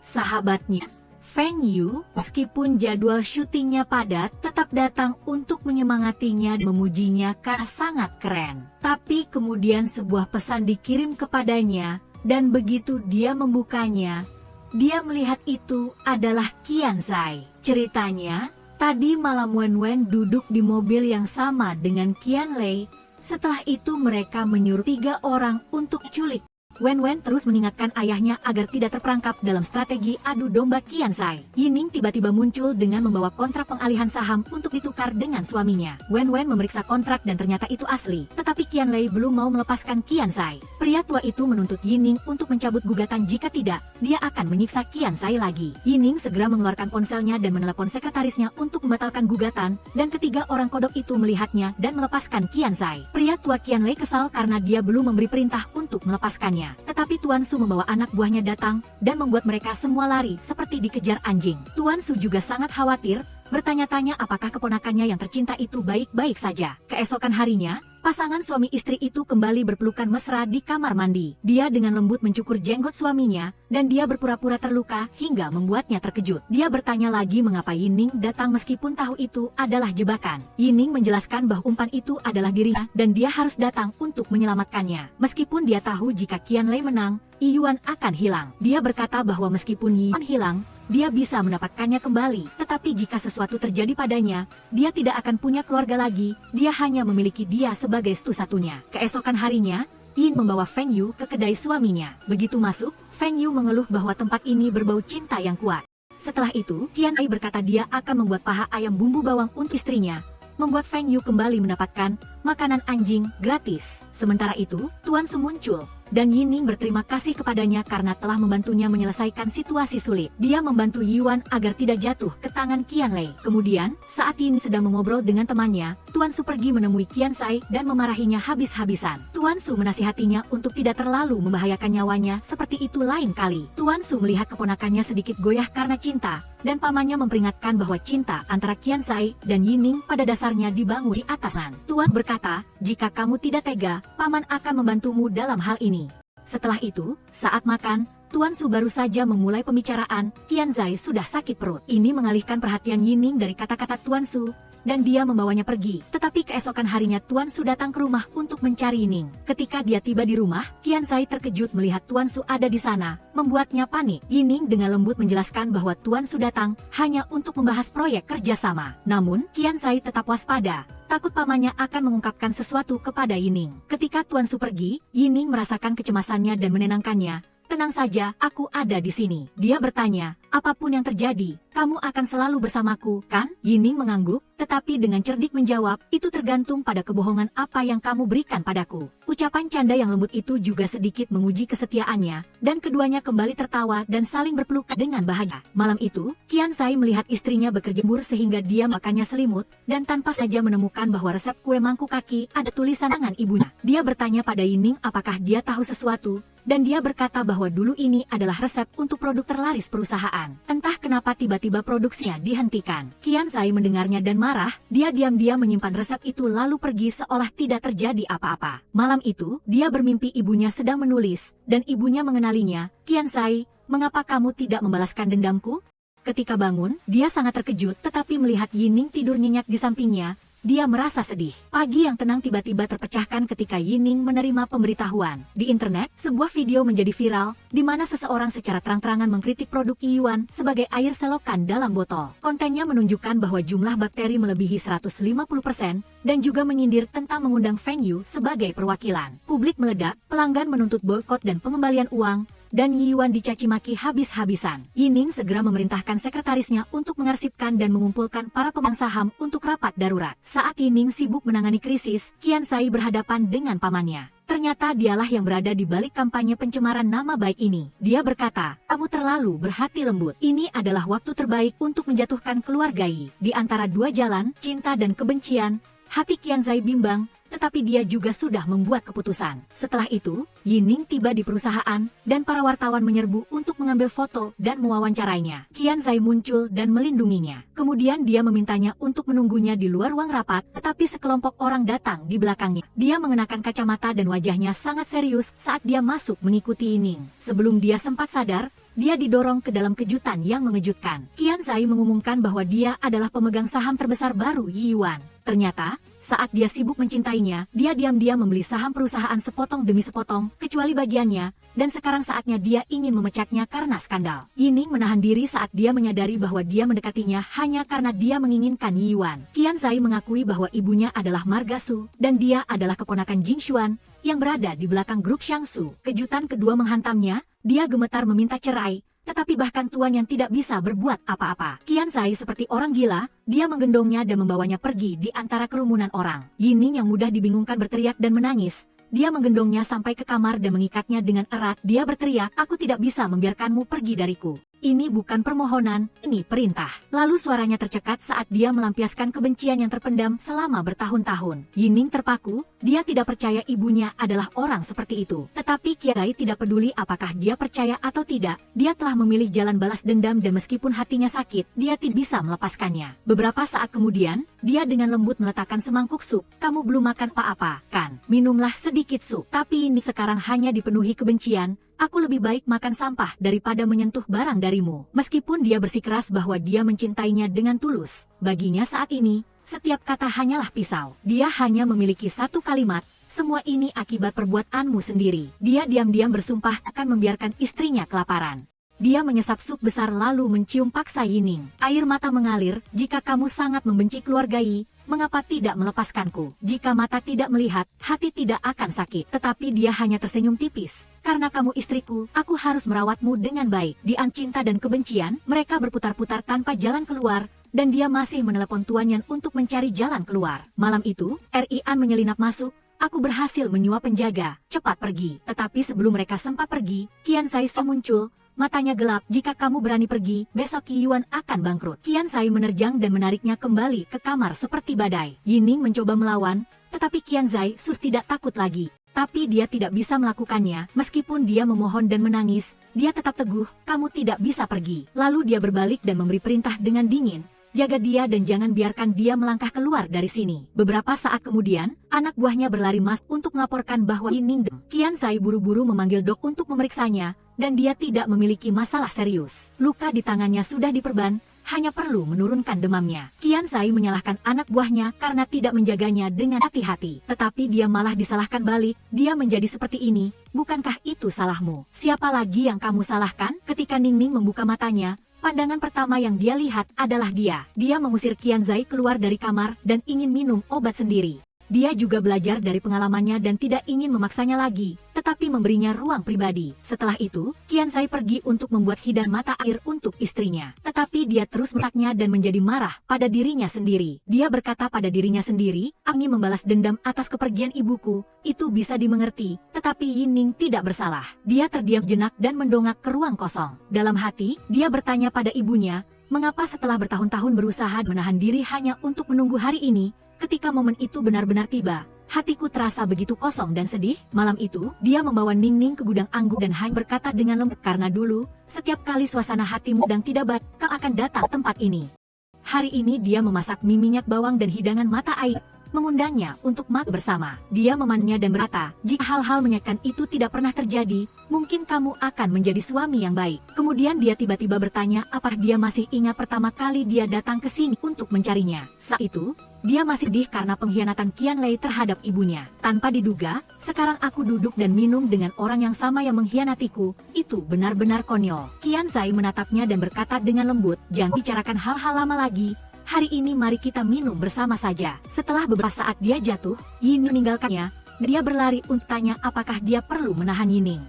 Sahabatnya Feng Yu, meskipun jadwal syutingnya padat, tetap datang untuk menyemangatinya dan memujinya karena sangat keren. Tapi kemudian sebuah pesan dikirim kepadanya, dan begitu dia membukanya, dia melihat itu adalah Qianzai. Ceritanya, tadi malam Wenwen duduk di mobil yang sama dengan Qianlei. Setelah itu mereka menyuruh 3 orang untuk culik. Wenwen terus mengingatkan ayahnya agar tidak terperangkap dalam strategi adu domba Qianzai. Yining tiba-tiba muncul dengan membawa kontrak pengalihan saham untuk ditukar dengan suaminya. Wenwen memeriksa kontrak dan ternyata itu asli. Tetapi Qianlei belum mau melepaskan Qianzai. Pria tua itu menuntut Yining untuk mencabut gugatan, jika tidak, dia akan menyiksa Qianzai lagi. Yining segera mengeluarkan ponselnya dan menelepon sekretarisnya untuk membatalkan gugatan, dan ketiga orang kodok itu melihatnya dan melepaskan Qianzai. Pria tua Qianlei kesal karena dia belum memberi perintah untuk melepaskannya. Tetapi Tuan Su membawa anak buahnya datang, dan membuat mereka semua lari seperti dikejar anjing. Tuan Su juga sangat khawatir, bertanya-tanya apakah keponakannya yang tercinta itu baik-baik saja. Keesokan harinya, pasangan suami istri itu kembali berpelukan mesra di kamar mandi. Dia dengan lembut mencukur jenggot suaminya, dan dia berpura-pura terluka hingga membuatnya terkejut. Dia bertanya lagi mengapa Yining datang meskipun tahu itu adalah jebakan. Yining menjelaskan bahwa umpan itu adalah dirinya, dan dia harus datang untuk menyelamatkannya. Meskipun dia tahu jika Qianlei menang, Yiyuan akan hilang. Dia berkata bahwa meskipun Yiyuan hilang, dia bisa mendapatkannya kembali. Tetapi jika sesuatu terjadi padanya, dia tidak akan punya keluarga lagi. Dia hanya memiliki dia sebagai satu-satunya. Keesokan harinya, Yin membawa Feng Yu ke kedai suaminya. Begitu masuk, Feng Yu mengeluh bahwa tempat ini berbau cinta yang kuat. Setelah itu, Qianlei berkata dia akan membuat paha ayam bumbu bawang untuk istrinya, membuat Feng Yu kembali mendapatkan makanan anjing gratis. Sementara itu, Tuan Su muncul, dan Yining berterima kasih kepadanya karena telah membantunya menyelesaikan situasi sulit. Dia membantu Yiyuan agar tidak jatuh ke tangan Qianlei. Kemudian, saat Yining sedang mengobrol dengan temannya, Tuan Su pergi menemui Qianzai dan memarahinya habis-habisan. Tuan Su menasihatinya untuk tidak terlalu membahayakan nyawanya seperti itu lain kali. Tuan Su melihat keponakannya sedikit goyah karena cinta, dan pamannya memperingatkan bahwa cinta antara Qianzai dan Yining pada dasarnya dibangun di atas nan. Tuan berkata, jika kamu tidak tega, paman akan membantumu dalam hal ini. Setelah itu, saat makan, Tuan Su baru saja memulai pembicaraan, Qianzai sudah sakit perut. Ini mengalihkan perhatian Yining dari kata-kata Tuan Su, dan dia membawanya pergi. Tetapi keesokan harinya Tuan Su datang ke rumah untuk mencari Yining. Ketika dia tiba di rumah, Qianzai terkejut melihat Tuan Su ada di sana, membuatnya panik. Yining dengan lembut menjelaskan bahwa Tuan Su datang hanya untuk membahas proyek kerjasama. Namun, Qianzai tetap waspada. Takut pamannya akan mengungkapkan sesuatu kepada Yining. Ketika Tuan Su pergi, Yining merasakan kecemasannya dan menenangkannya. Tenang saja, aku ada di sini. Dia bertanya, apapun yang terjadi, kamu akan selalu bersamaku, kan? Yining mengangguk, tetapi dengan cerdik menjawab, itu tergantung pada kebohongan apa yang kamu berikan padaku. Ucapan canda yang lembut itu juga sedikit menguji kesetiaannya, dan keduanya kembali tertawa dan saling berpeluk dengan bahagia. Malam itu, Qianzai melihat istrinya berkejemur sehingga dia makannya selimut, dan tanpa saja menemukan bahwa resep kue mangkuk kaki ada tulisan tangan ibunya. Dia bertanya pada Yining apakah dia tahu sesuatu, dan dia berkata bahwa dulu ini adalah resep untuk produk terlaris perusahaan. Entah kenapa tiba-tiba produksinya dihentikan. Qianzai mendengarnya dan marah, dia diam-diam menyimpan resep itu lalu pergi seolah tidak terjadi apa-apa. Malam itu, dia bermimpi ibunya sedang menulis, dan ibunya mengenalinya. Qianzai, mengapa kamu tidak membalaskan dendamku? Ketika bangun, dia sangat terkejut tetapi melihat Yining tidur nyenyak di sampingnya. Dia merasa sedih. Pagi yang tenang tiba-tiba terpecahkan ketika Yining menerima pemberitahuan. Di internet, sebuah video menjadi viral, di mana seseorang secara terang-terangan mengkritik produk Yiyuan sebagai air selokan dalam botol. Kontennya menunjukkan bahwa jumlah bakteri melebihi 150%, dan juga menyindir tentang mengundang Feng Yu sebagai perwakilan. Publik meledak, pelanggan menuntut boikot dan pengembalian uang, dan Yiyuan dicaci maki habis-habisan. Yining segera memerintahkan sekretarisnya untuk mengarsipkan dan mengumpulkan para pemegang saham untuk rapat darurat. Saat Yining sibuk menangani krisis, Qianzai berhadapan dengan pamannya. Ternyata dialah yang berada di balik kampanye pencemaran nama baik ini. Dia berkata, kamu terlalu berhati lembut. Ini adalah waktu terbaik untuk menjatuhkan keluarga Yi. Di antara dua jalan, cinta dan kebencian, hati Qianzai bimbang, tetapi dia juga sudah membuat keputusan. Setelah itu, Yining tiba di perusahaan, dan para wartawan menyerbu untuk mengambil foto dan mewawancarainya. Qianzai muncul dan melindunginya. Kemudian dia memintanya untuk menunggunya di luar ruang rapat, tetapi sekelompok orang datang di belakangnya. Dia mengenakan kacamata dan wajahnya sangat serius saat dia masuk mengikuti Yining. Sebelum dia sempat sadar, dia didorong ke dalam kejutan yang mengejutkan. Qianzai mengumumkan bahwa dia adalah pemegang saham terbesar baru Yiyuan. Ternyata, saat dia sibuk mencintainya, dia diam-diam membeli saham perusahaan sepotong demi sepotong, kecuali bagiannya, dan sekarang saatnya dia ingin memecatnya karena skandal. Yining menahan diri saat dia menyadari bahwa dia mendekatinya hanya karena dia menginginkan Yiyuan. Qianzai mengakui bahwa ibunya adalah Marga Su, dan dia adalah keponakan Jing Xuan, yang berada di belakang grup Shangsu. Kejutan kedua menghantamnya, dia gemetar meminta cerai, tetapi bahkan tuan yang tidak bisa berbuat apa-apa. Qianzai seperti orang gila, dia menggendongnya dan membawanya pergi di antara kerumunan orang. Yining yang mudah dibingungkan berteriak dan menangis. Dia menggendongnya sampai ke kamar dan mengikatnya dengan erat. Dia berteriak, aku tidak bisa membiarkanmu pergi dariku. Ini bukan permohonan, ini perintah. Lalu suaranya tercekat saat dia melampiaskan kebencian yang terpendam selama bertahun-tahun. Yining terpaku, dia tidak percaya ibunya adalah orang seperti itu. Tetapi Qianzai tidak peduli apakah dia percaya atau tidak, dia telah memilih jalan balas dendam dan meskipun hatinya sakit, dia tidak bisa melepaskannya. Beberapa saat kemudian, dia dengan lembut meletakkan semangkuk sup. Kamu belum makan apa-apa, kan? Minumlah sedikit sup. Tapi ini sekarang hanya dipenuhi kebencian. Aku lebih baik makan sampah daripada menyentuh barang darimu. Meskipun dia bersikeras bahwa dia mencintainya dengan tulus, baginya saat ini, setiap kata hanyalah pisau. Dia hanya memiliki satu kalimat, semua ini akibat perbuatanmu sendiri. Dia diam-diam bersumpah akan membiarkan istrinya kelaparan. Dia menyesap sup besar lalu mencium paksa Yining. Air mata mengalir, jika kamu sangat membenci keluarga Yi, mengapa tidak melepaskanku? Jika mata tidak melihat, hati tidak akan sakit. Tetapi dia hanya tersenyum tipis. Karena kamu istriku, aku harus merawatmu dengan baik. Di antara cinta dan kebencian, mereka berputar-putar tanpa jalan keluar, dan dia masih menelepon tuannya untuk mencari jalan keluar. Malam itu, Rian menyelinap masuk. Aku berhasil menyuap penjaga, cepat pergi. Tetapi sebelum mereka sempat pergi, Qianzai muncul. Matanya gelap, jika kamu berani pergi, besok Yiyuan akan bangkrut. Qianzai menerjang dan menariknya kembali ke kamar seperti badai. Yining mencoba melawan, tetapi Qianzai sudah tidak takut lagi. Tapi dia tidak bisa melakukannya, meskipun dia memohon dan menangis, dia tetap teguh, kamu tidak bisa pergi. Lalu dia berbalik dan memberi perintah dengan dingin. Jaga dia dan jangan biarkan dia melangkah keluar dari sini. Beberapa saat kemudian, anak buahnya berlari masuk untuk melaporkan bahwa Yining dem. Qianzai buru-buru memanggil dok untuk memeriksanya, dan dia tidak memiliki masalah serius. Luka di tangannya sudah diperban, hanya perlu menurunkan demamnya. Qian Zai menyalahkan anak buahnya karena tidak menjaganya dengan hati-hati. Tetapi dia malah disalahkan balik, dia menjadi seperti ini, bukankah itu salahmu? Siapa lagi yang kamu salahkan? Ketika Ningning membuka matanya, pandangan pertama yang dia lihat adalah dia. Dia mengusir Qian Zai keluar dari kamar dan ingin minum obat sendiri. Dia juga belajar dari pengalamannya dan tidak ingin memaksanya lagi, tetapi memberinya ruang pribadi. Setelah itu, Qian Zai pergi untuk membuat hidan mata air untuk istrinya. Tetapi dia terus mesaknya dan menjadi marah pada dirinya sendiri. Dia berkata pada dirinya sendiri, "Aku ingin membalas dendam atas kepergian ibuku, itu bisa dimengerti." Tetapi Yining tidak bersalah. Dia terdiam jenak dan mendongak ke ruang kosong. Dalam hati, dia bertanya pada ibunya, mengapa setelah bertahun-tahun berusaha menahan diri hanya untuk menunggu hari ini, ketika momen itu benar-benar tiba, hatiku terasa begitu kosong dan sedih. Malam itu, dia membawa Ningning ke gudang anggur dan hanya berkata dengan lembut, "Karena dulu, setiap kali suasana hatimu sedang tidak baik, kau akan datang tempat ini." Hari ini dia memasak mie minyak bawang dan hidangan mata air, mengundangnya untuk makan bersama. Dia memannya dan berkata, "Jika hal-hal menyakitkan itu tidak pernah terjadi, mungkin kamu akan menjadi suami yang baik." Kemudian dia tiba-tiba bertanya apakah dia masih ingat pertama kali dia datang ke sini untuk mencarinya. Saat itu, dia masih sedih karena pengkhianatan Qian Lei terhadap ibunya. Tanpa diduga, sekarang aku duduk dan minum dengan orang yang sama yang mengkhianatiku. Itu benar-benar konyol. Qian Zai menatapnya dan berkata dengan lembut, "Jangan bicarakan hal-hal lama lagi. Hari ini mari kita minum bersama saja." Setelah beberapa saat dia jatuh, Yining meninggalkannya. Dia berlari untuk tanya apakah dia perlu menahan Yining.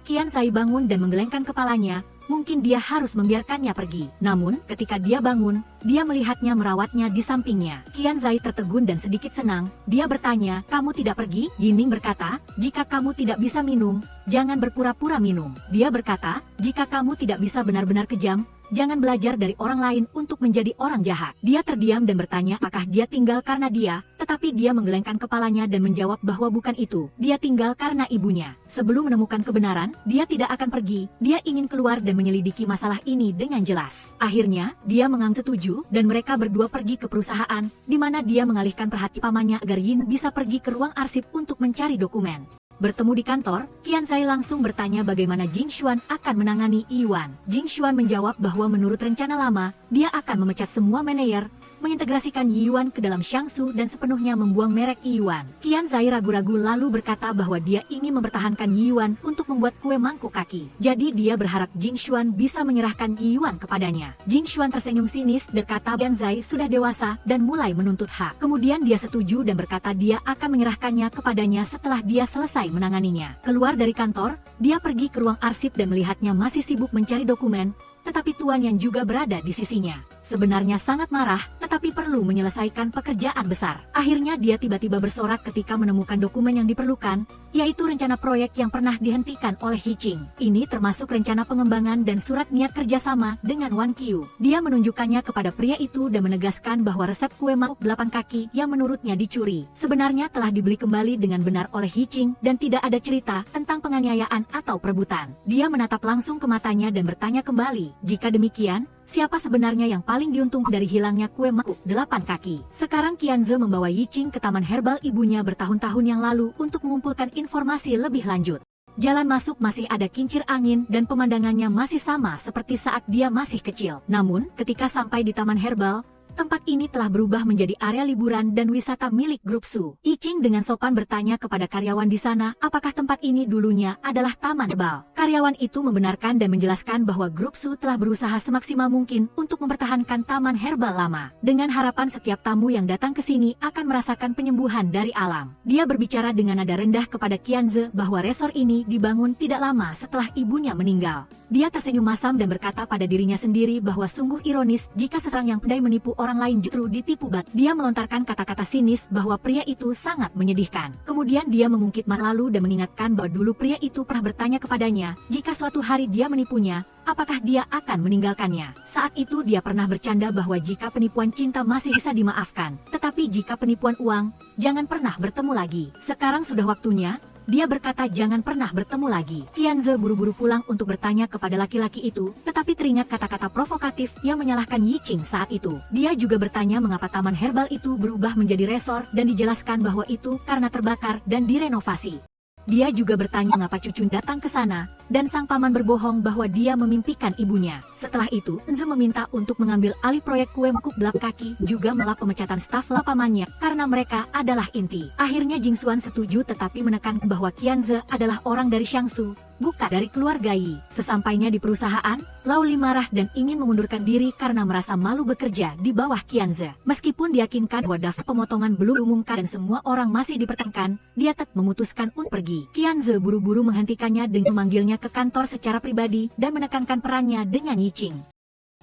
Qian Zai bangun dan menggelengkan kepalanya. Mungkin dia harus membiarkannya pergi. Namun, ketika dia bangun, dia melihatnya merawatnya di sampingnya. Qian Zai tertegun dan sedikit senang. Dia bertanya, "Kamu tidak pergi?" Yining berkata, "Jika kamu tidak bisa minum, jangan berpura-pura minum." Dia berkata, "Jika kamu tidak bisa benar-benar kejam, jangan belajar dari orang lain untuk menjadi orang jahat." Dia terdiam dan bertanya apakah dia tinggal karena dia, tetapi dia menggelengkan kepalanya dan menjawab bahwa bukan itu. Dia tinggal karena ibunya. Sebelum menemukan kebenaran, dia tidak akan pergi. Dia ingin keluar dan menyelidiki masalah ini dengan jelas. Akhirnya, dia menganggap setuju dan mereka berdua pergi ke perusahaan, di mana dia mengalihkan perhatian pamannya agar Yin bisa pergi ke ruang arsip untuk mencari dokumen. Bertemu di kantor, Qian Zai langsung bertanya bagaimana Jing Xuan akan menangani Yuan. Jing Xuan menjawab bahwa menurut rencana lama, dia akan memecat semua manajer, mengintegrasikan Yuan ke dalam Shangsu dan sepenuhnya membuang merek Yuan. Qian Zai ragu-ragu lalu berkata bahwa dia ingin mempertahankan Yuan untuk membuat kue mangkuk kaki. Jadi dia berharap Jing Xuan bisa menyerahkan Yuan kepadanya. Jing Xuan tersenyum sinis dan berkata Qian Zai sudah dewasa dan mulai menuntut hak. Kemudian dia setuju dan berkata dia akan menyerahkannya kepadanya setelah dia selesai menanganinya. Keluar dari kantor, dia pergi ke ruang arsip dan melihatnya masih sibuk mencari dokumen, tetapi tuan yang juga berada di sisinya. Sebenarnya sangat marah, tetapi perlu menyelesaikan pekerjaan besar. Akhirnya dia tiba-tiba bersorak ketika menemukan dokumen yang diperlukan, yaitu rencana proyek yang pernah dihentikan oleh He Qing. Ini termasuk rencana pengembangan dan surat niat kerjasama dengan Wan Qiu. Dia menunjukkannya kepada pria itu dan menegaskan bahwa resep kue mangkuk 8 kaki yang menurutnya dicuri sebenarnya telah dibeli kembali dengan benar oleh He Qing dan tidak ada cerita tentang penganiayaan atau perebutan. Dia menatap langsung ke matanya dan bertanya kembali, jika demikian, siapa sebenarnya yang paling diuntung dari hilangnya kue mangkuk 8 kaki? Sekarang Qian Zhe membawa Yi Qing ke taman herbal ibunya bertahun-tahun yang lalu untuk mengumpulkan informasi lebih lanjut. Jalan masuk masih ada kincir angin dan pemandangannya masih sama seperti saat dia masih kecil. Namun, ketika sampai di taman herbal, tempat ini telah berubah menjadi area liburan dan wisata milik grup Su. Yi Qing dengan sopan bertanya kepada karyawan di sana apakah tempat ini dulunya adalah taman herbal. Karyawan itu membenarkan dan menjelaskan bahwa grup Su telah berusaha semaksimal mungkin untuk mempertahankan taman herbal lama, dengan harapan setiap tamu yang datang ke sini akan merasakan penyembuhan dari alam. Dia berbicara dengan nada rendah kepada Qian Zhe bahwa resor ini dibangun tidak lama setelah ibunya meninggal. Dia tersenyum masam dan berkata pada dirinya sendiri bahwa sungguh ironis jika seseorang yang pandai menipu orang lain justru ditipu. Dia melontarkan kata-kata sinis bahwa pria itu sangat menyedihkan. Kemudian dia mengungkit masa lalu dan mengingatkan bahwa dulu pria itu pernah bertanya kepadanya, jika suatu hari dia menipunya, apakah dia akan meninggalkannya. Saat itu dia pernah bercanda bahwa jika penipuan cinta masih bisa dimaafkan, tetapi jika penipuan uang, jangan pernah bertemu lagi. Sekarang sudah waktunya. Dia berkata jangan pernah bertemu lagi. Qian Zhe buru-buru pulang untuk bertanya kepada laki-laki itu, tetapi teringat kata-kata provokatif yang menyalahkan Yi Qing saat itu. Dia juga bertanya mengapa taman herbal itu berubah menjadi resor dan dijelaskan bahwa itu karena terbakar dan direnovasi. Dia juga bertanya mengapa Cucun datang ke sana, dan sang paman berbohong bahwa dia memimpikan ibunya. Setelah itu, Enze meminta untuk mengambil alih proyek kue mangkuk 8 kaki, juga melap pemecatan staf pamannya, karena mereka adalah inti. Akhirnya Jingxuan setuju tetapi menekankan bahwa Qianze adalah orang dari Xiangsu, bukan dari keluarga Yi. Sesampainya di perusahaan, Lao Li marah dan ingin mengundurkan diri karena merasa malu bekerja di bawah Qianze. Meskipun diyakinkan bahwa daftar pemotongan belum diumumkan dan semua orang masih dipertemukan, dia tetap memutuskan untuk pergi. Qianze buru-buru menghentikannya dengan memanggilnya ke kantor secara pribadi dan menekankan perannya dengan Yi Qing.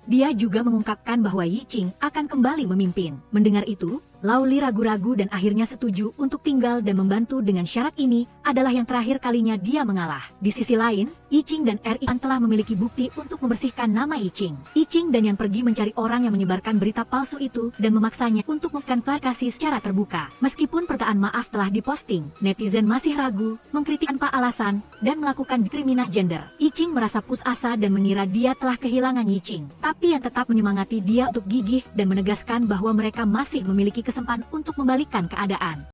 Dia juga mengungkapkan bahwa Yi Qing akan kembali memimpin. Mendengar itu, Lao Li ragu-ragu dan akhirnya setuju untuk tinggal dan membantu dengan syarat ini adalah yang terakhir kalinya dia mengalah. Di sisi lain, Yi Qing dan Rian telah memiliki bukti untuk membersihkan nama Yi Qing. Yi Qing dan yang pergi mencari orang yang menyebarkan berita palsu itu dan memaksanya untuk memberikan klarifikasi secara terbuka. Meskipun perkataan maaf telah diposting, netizen masih ragu, mengkritik tanpa alasan, dan melakukan diskriminasi gender. Yi Qing merasa putus asa dan mengira dia telah kehilangan Yi Qing. Tapi yang tetap menyemangati dia untuk gigih dan menegaskan bahwa mereka masih memiliki kesempatan untuk membalikkan keadaan.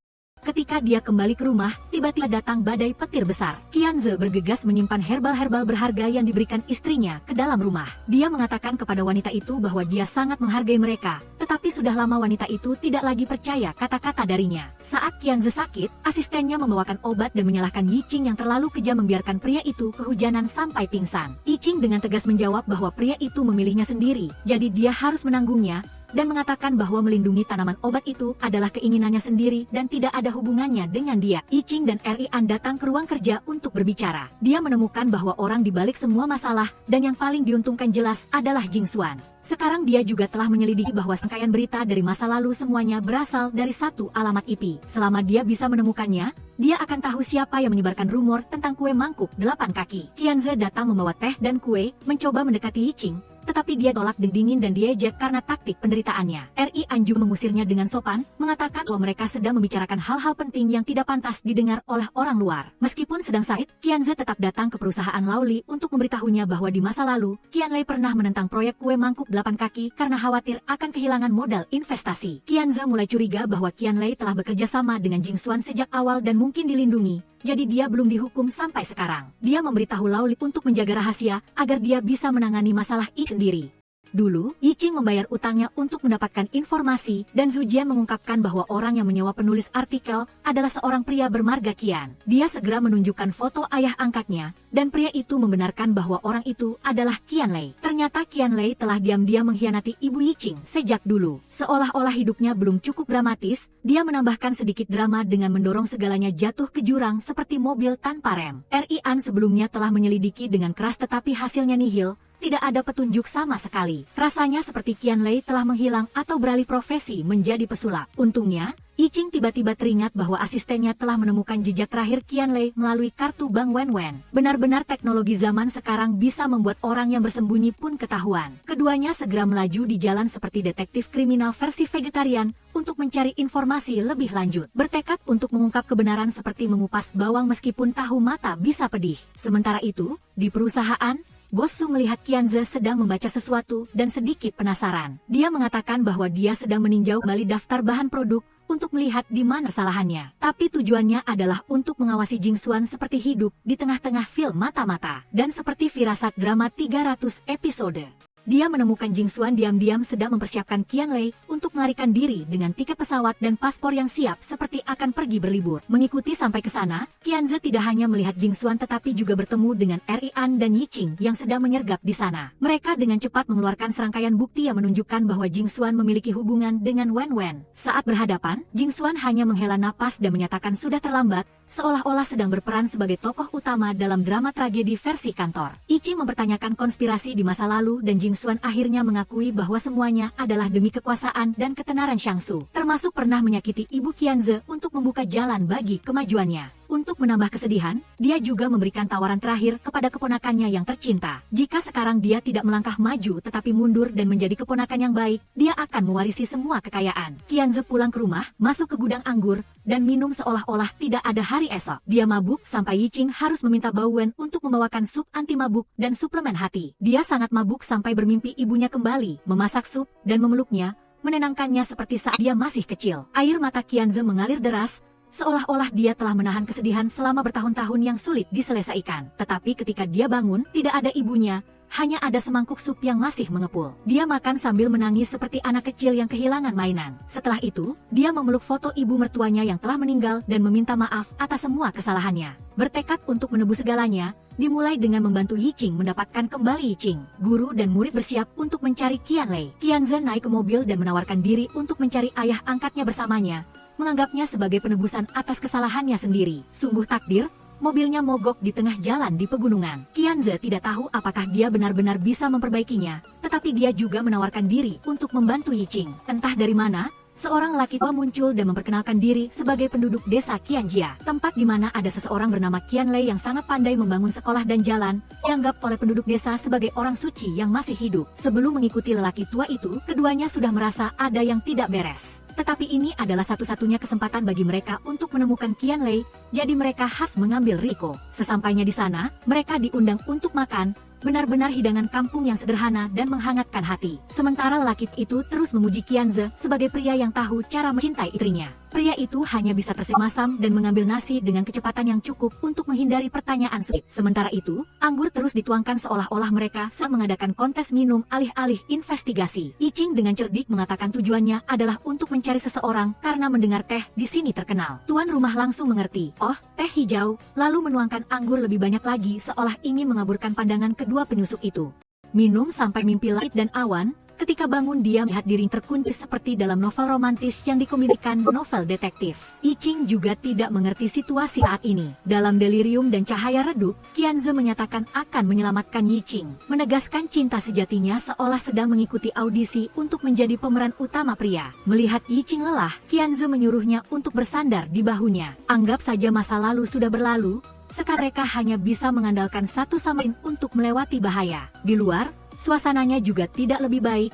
Ketika dia kembali ke rumah, tiba-tiba datang badai petir besar. Qianze bergegas menyimpan herbal-herbal berharga yang diberikan istrinya ke dalam rumah. Dia mengatakan kepada wanita itu bahwa dia sangat menghargai mereka, tetapi sudah lama wanita itu tidak lagi percaya kata-kata darinya. Saat Qianze sakit, asistennya membawakan obat dan menyalahkan Yi Qing yang terlalu kejam membiarkan pria itu kehujanan sampai pingsan. Yi Qing dengan tegas menjawab bahwa pria itu memilihnya sendiri, jadi dia harus menanggungnya, dan mengatakan bahwa melindungi tanaman obat itu adalah keinginannya sendiri dan tidak ada hubungannya dengan dia. Yi Qing dan Rian datang ke ruang kerja untuk berbicara. Dia menemukan bahwa orang di balik semua masalah dan yang paling diuntungkan jelas adalah Jingxuan. Sekarang dia juga telah menyelidiki bahwa serangkaian berita dari masa lalu semuanya berasal dari satu alamat IP. Selama dia bisa menemukannya, dia akan tahu siapa yang menyebarkan rumor tentang kue mangkuk 8 kaki. Qianze datang membawa teh dan kue, mencoba mendekati Yi Qing, tetapi dia tolak dingin dan diejek karena taktik penderitaannya. Rian juga mengusirnya dengan sopan, mengatakan bahwa mereka sedang membicarakan hal-hal penting yang tidak pantas didengar oleh orang luar. Meskipun sedang sakit, Qianze tetap datang ke perusahaan Lao Li untuk memberitahunya bahwa di masa lalu, Qianlei pernah menentang proyek kue mangkuk 8 kaki karena khawatir akan kehilangan modal investasi. Qianze mulai curiga bahwa Qianlei telah bekerja sama dengan Jingxuan sejak awal dan mungkin dilindungi, jadi dia belum dihukum sampai sekarang. Dia memberitahu Lao Li untuk menjaga rahasia agar dia bisa menangani masalah ini sendiri. Dulu, Yi Qing membayar utangnya untuk mendapatkan informasi, dan Zhu Jian mengungkapkan bahwa orang yang menyewa penulis artikel adalah seorang pria bermarga Qian. Dia segera menunjukkan foto ayah angkatnya, dan pria itu membenarkan bahwa orang itu adalah Qianlei. Ternyata Qianlei telah diam-diam mengkhianati ibu Yi Qing sejak dulu. Seolah-olah hidupnya belum cukup dramatis, dia menambahkan sedikit drama dengan mendorong segalanya jatuh ke jurang seperti mobil tanpa rem. Rian sebelumnya telah menyelidiki dengan keras tetapi hasilnya nihil. Tidak ada petunjuk sama sekali. Rasanya seperti Qianlei telah menghilang atau beralih profesi menjadi pesulap. Untungnya, Yi Qing tiba-tiba teringat bahwa asistennya telah menemukan jejak terakhir Qianlei melalui kartu bank Wenwen. Benar-benar teknologi zaman sekarang bisa membuat orang yang bersembunyi pun ketahuan. Keduanya segera melaju di jalan seperti detektif kriminal versi vegetarian untuk mencari informasi lebih lanjut. Bertekad untuk mengungkap kebenaran seperti mengupas bawang meskipun tahu mata bisa pedih. Sementara itu, di perusahaan, Bos Su melihat Qianze sedang membaca sesuatu dan sedikit penasaran. Dia mengatakan bahwa dia sedang meninjau kembali daftar bahan produk untuk melihat di mana kesalahannya. Tapi tujuannya adalah untuk mengawasi Jingxuan seperti hidup di tengah-tengah film mata-mata. Dan seperti firasat drama 300 episode. Dia menemukan Jingxuan diam-diam sedang mempersiapkan Qianlei untuk melarikan diri dengan tiket pesawat dan paspor yang siap seperti akan pergi berlibur. Mengikuti sampai ke sana, Qianze tidak hanya melihat Jingxuan tetapi juga bertemu dengan Rian dan Yi Qing yang sedang menyergap di sana. Mereka dengan cepat mengeluarkan serangkaian bukti yang menunjukkan bahwa Jingxuan memiliki hubungan dengan Wenwen. Saat berhadapan, Jingxuan hanya menghela napas dan menyatakan sudah terlambat, seolah-olah sedang berperan sebagai tokoh utama dalam drama tragedi versi kantor. Yi Qing mempertanyakan konspirasi di masa lalu dan Jingxuan akhirnya mengakui bahwa semuanya adalah demi kekuasaan dan ketenaran Xiangsu, termasuk pernah menyakiti ibu Qianze untuk membuka jalan bagi kemajuannya. Untuk menambah kesedihan, dia juga memberikan tawaran terakhir kepada keponakannya yang tercinta. Jika sekarang dia tidak melangkah maju tetapi mundur dan menjadi keponakan yang baik, dia akan mewarisi semua kekayaan. Qianze pulang ke rumah, masuk ke gudang anggur, dan minum seolah-olah tidak ada hari esok. Dia mabuk sampai Yi Qing harus meminta Baowen untuk membawakan sup anti mabuk dan suplemen hati. Dia sangat mabuk sampai bermimpi ibunya kembali, memasak sup, dan memeluknya, menenangkannya seperti saat dia masih kecil. Air mata Qianze mengalir deras, seolah-olah dia telah menahan kesedihan selama bertahun-tahun yang sulit diselesaikan. Tetapi ketika dia bangun, tidak ada ibunya, hanya ada semangkuk sup yang masih mengepul. Dia makan sambil menangis seperti anak kecil yang kehilangan mainan. Setelah itu, dia memeluk foto ibu mertuanya yang telah meninggal dan meminta maaf atas semua kesalahannya. Bertekad untuk menebus segalanya, dimulai dengan membantu Yiqing mendapatkan kembali Yiqing. Guru dan murid bersiap untuk mencari Qianlei. Qianze naik ke mobil dan menawarkan diri untuk mencari ayah angkatnya bersamanya, menganggapnya sebagai penebusan atas kesalahannya sendiri. Sungguh takdir, mobilnya mogok di tengah jalan di pegunungan. Qianze tidak tahu apakah dia benar-benar bisa memperbaikinya, tetapi dia juga menawarkan diri untuk membantu Yiqing. Entah dari mana, seorang laki tua muncul dan memperkenalkan diri sebagai penduduk desa Qianjia, tempat di mana ada seseorang bernama Qianlei yang sangat pandai membangun sekolah dan jalan, dianggap oleh penduduk desa sebagai orang suci yang masih hidup. Sebelum mengikuti lelaki tua itu, keduanya sudah merasa ada yang tidak beres. Tetapi ini adalah satu-satunya kesempatan bagi mereka untuk menemukan Qianlei, jadi mereka harus mengambil risiko. Sesampainya di sana, mereka diundang untuk makan, benar-benar hidangan kampung yang sederhana dan menghangatkan hati. Sementara lelaki itu terus memuji Qianze sebagai pria yang tahu cara mencintai istrinya. Pria itu hanya bisa tersenyum masam dan mengambil nasi dengan kecepatan yang cukup untuk menghindari pertanyaan sulit. Sementara itu, anggur terus dituangkan seolah-olah mereka sedang mengadakan kontes minum alih-alih investigasi. Yiqing dengan cerdik mengatakan tujuannya adalah untuk mencari seseorang karena mendengar teh di sini terkenal. Tuan rumah langsung mengerti. Oh, teh hijau, lalu menuangkan anggur lebih banyak lagi seolah ingin mengaburkan pandangan kedua penyusup itu. Minum sampai mimpi langit dan awan. Ketika bangun dia melihat diri terkunci seperti dalam novel romantis yang dikomedikan novel detektif. Yiqing juga tidak mengerti situasi saat ini. Dalam delirium dan cahaya redup, Qianze menyatakan akan menyelamatkan Yiqing, menegaskan cinta sejatinya seolah sedang mengikuti audisi untuk menjadi pemeran utama pria. Melihat Yiqing lelah, Qianze menyuruhnya untuk bersandar di bahunya. Anggap saja masa lalu sudah berlalu, sekarang mereka hanya bisa mengandalkan satu sama lain untuk melewati bahaya. Di luar, suasananya juga tidak lebih baik.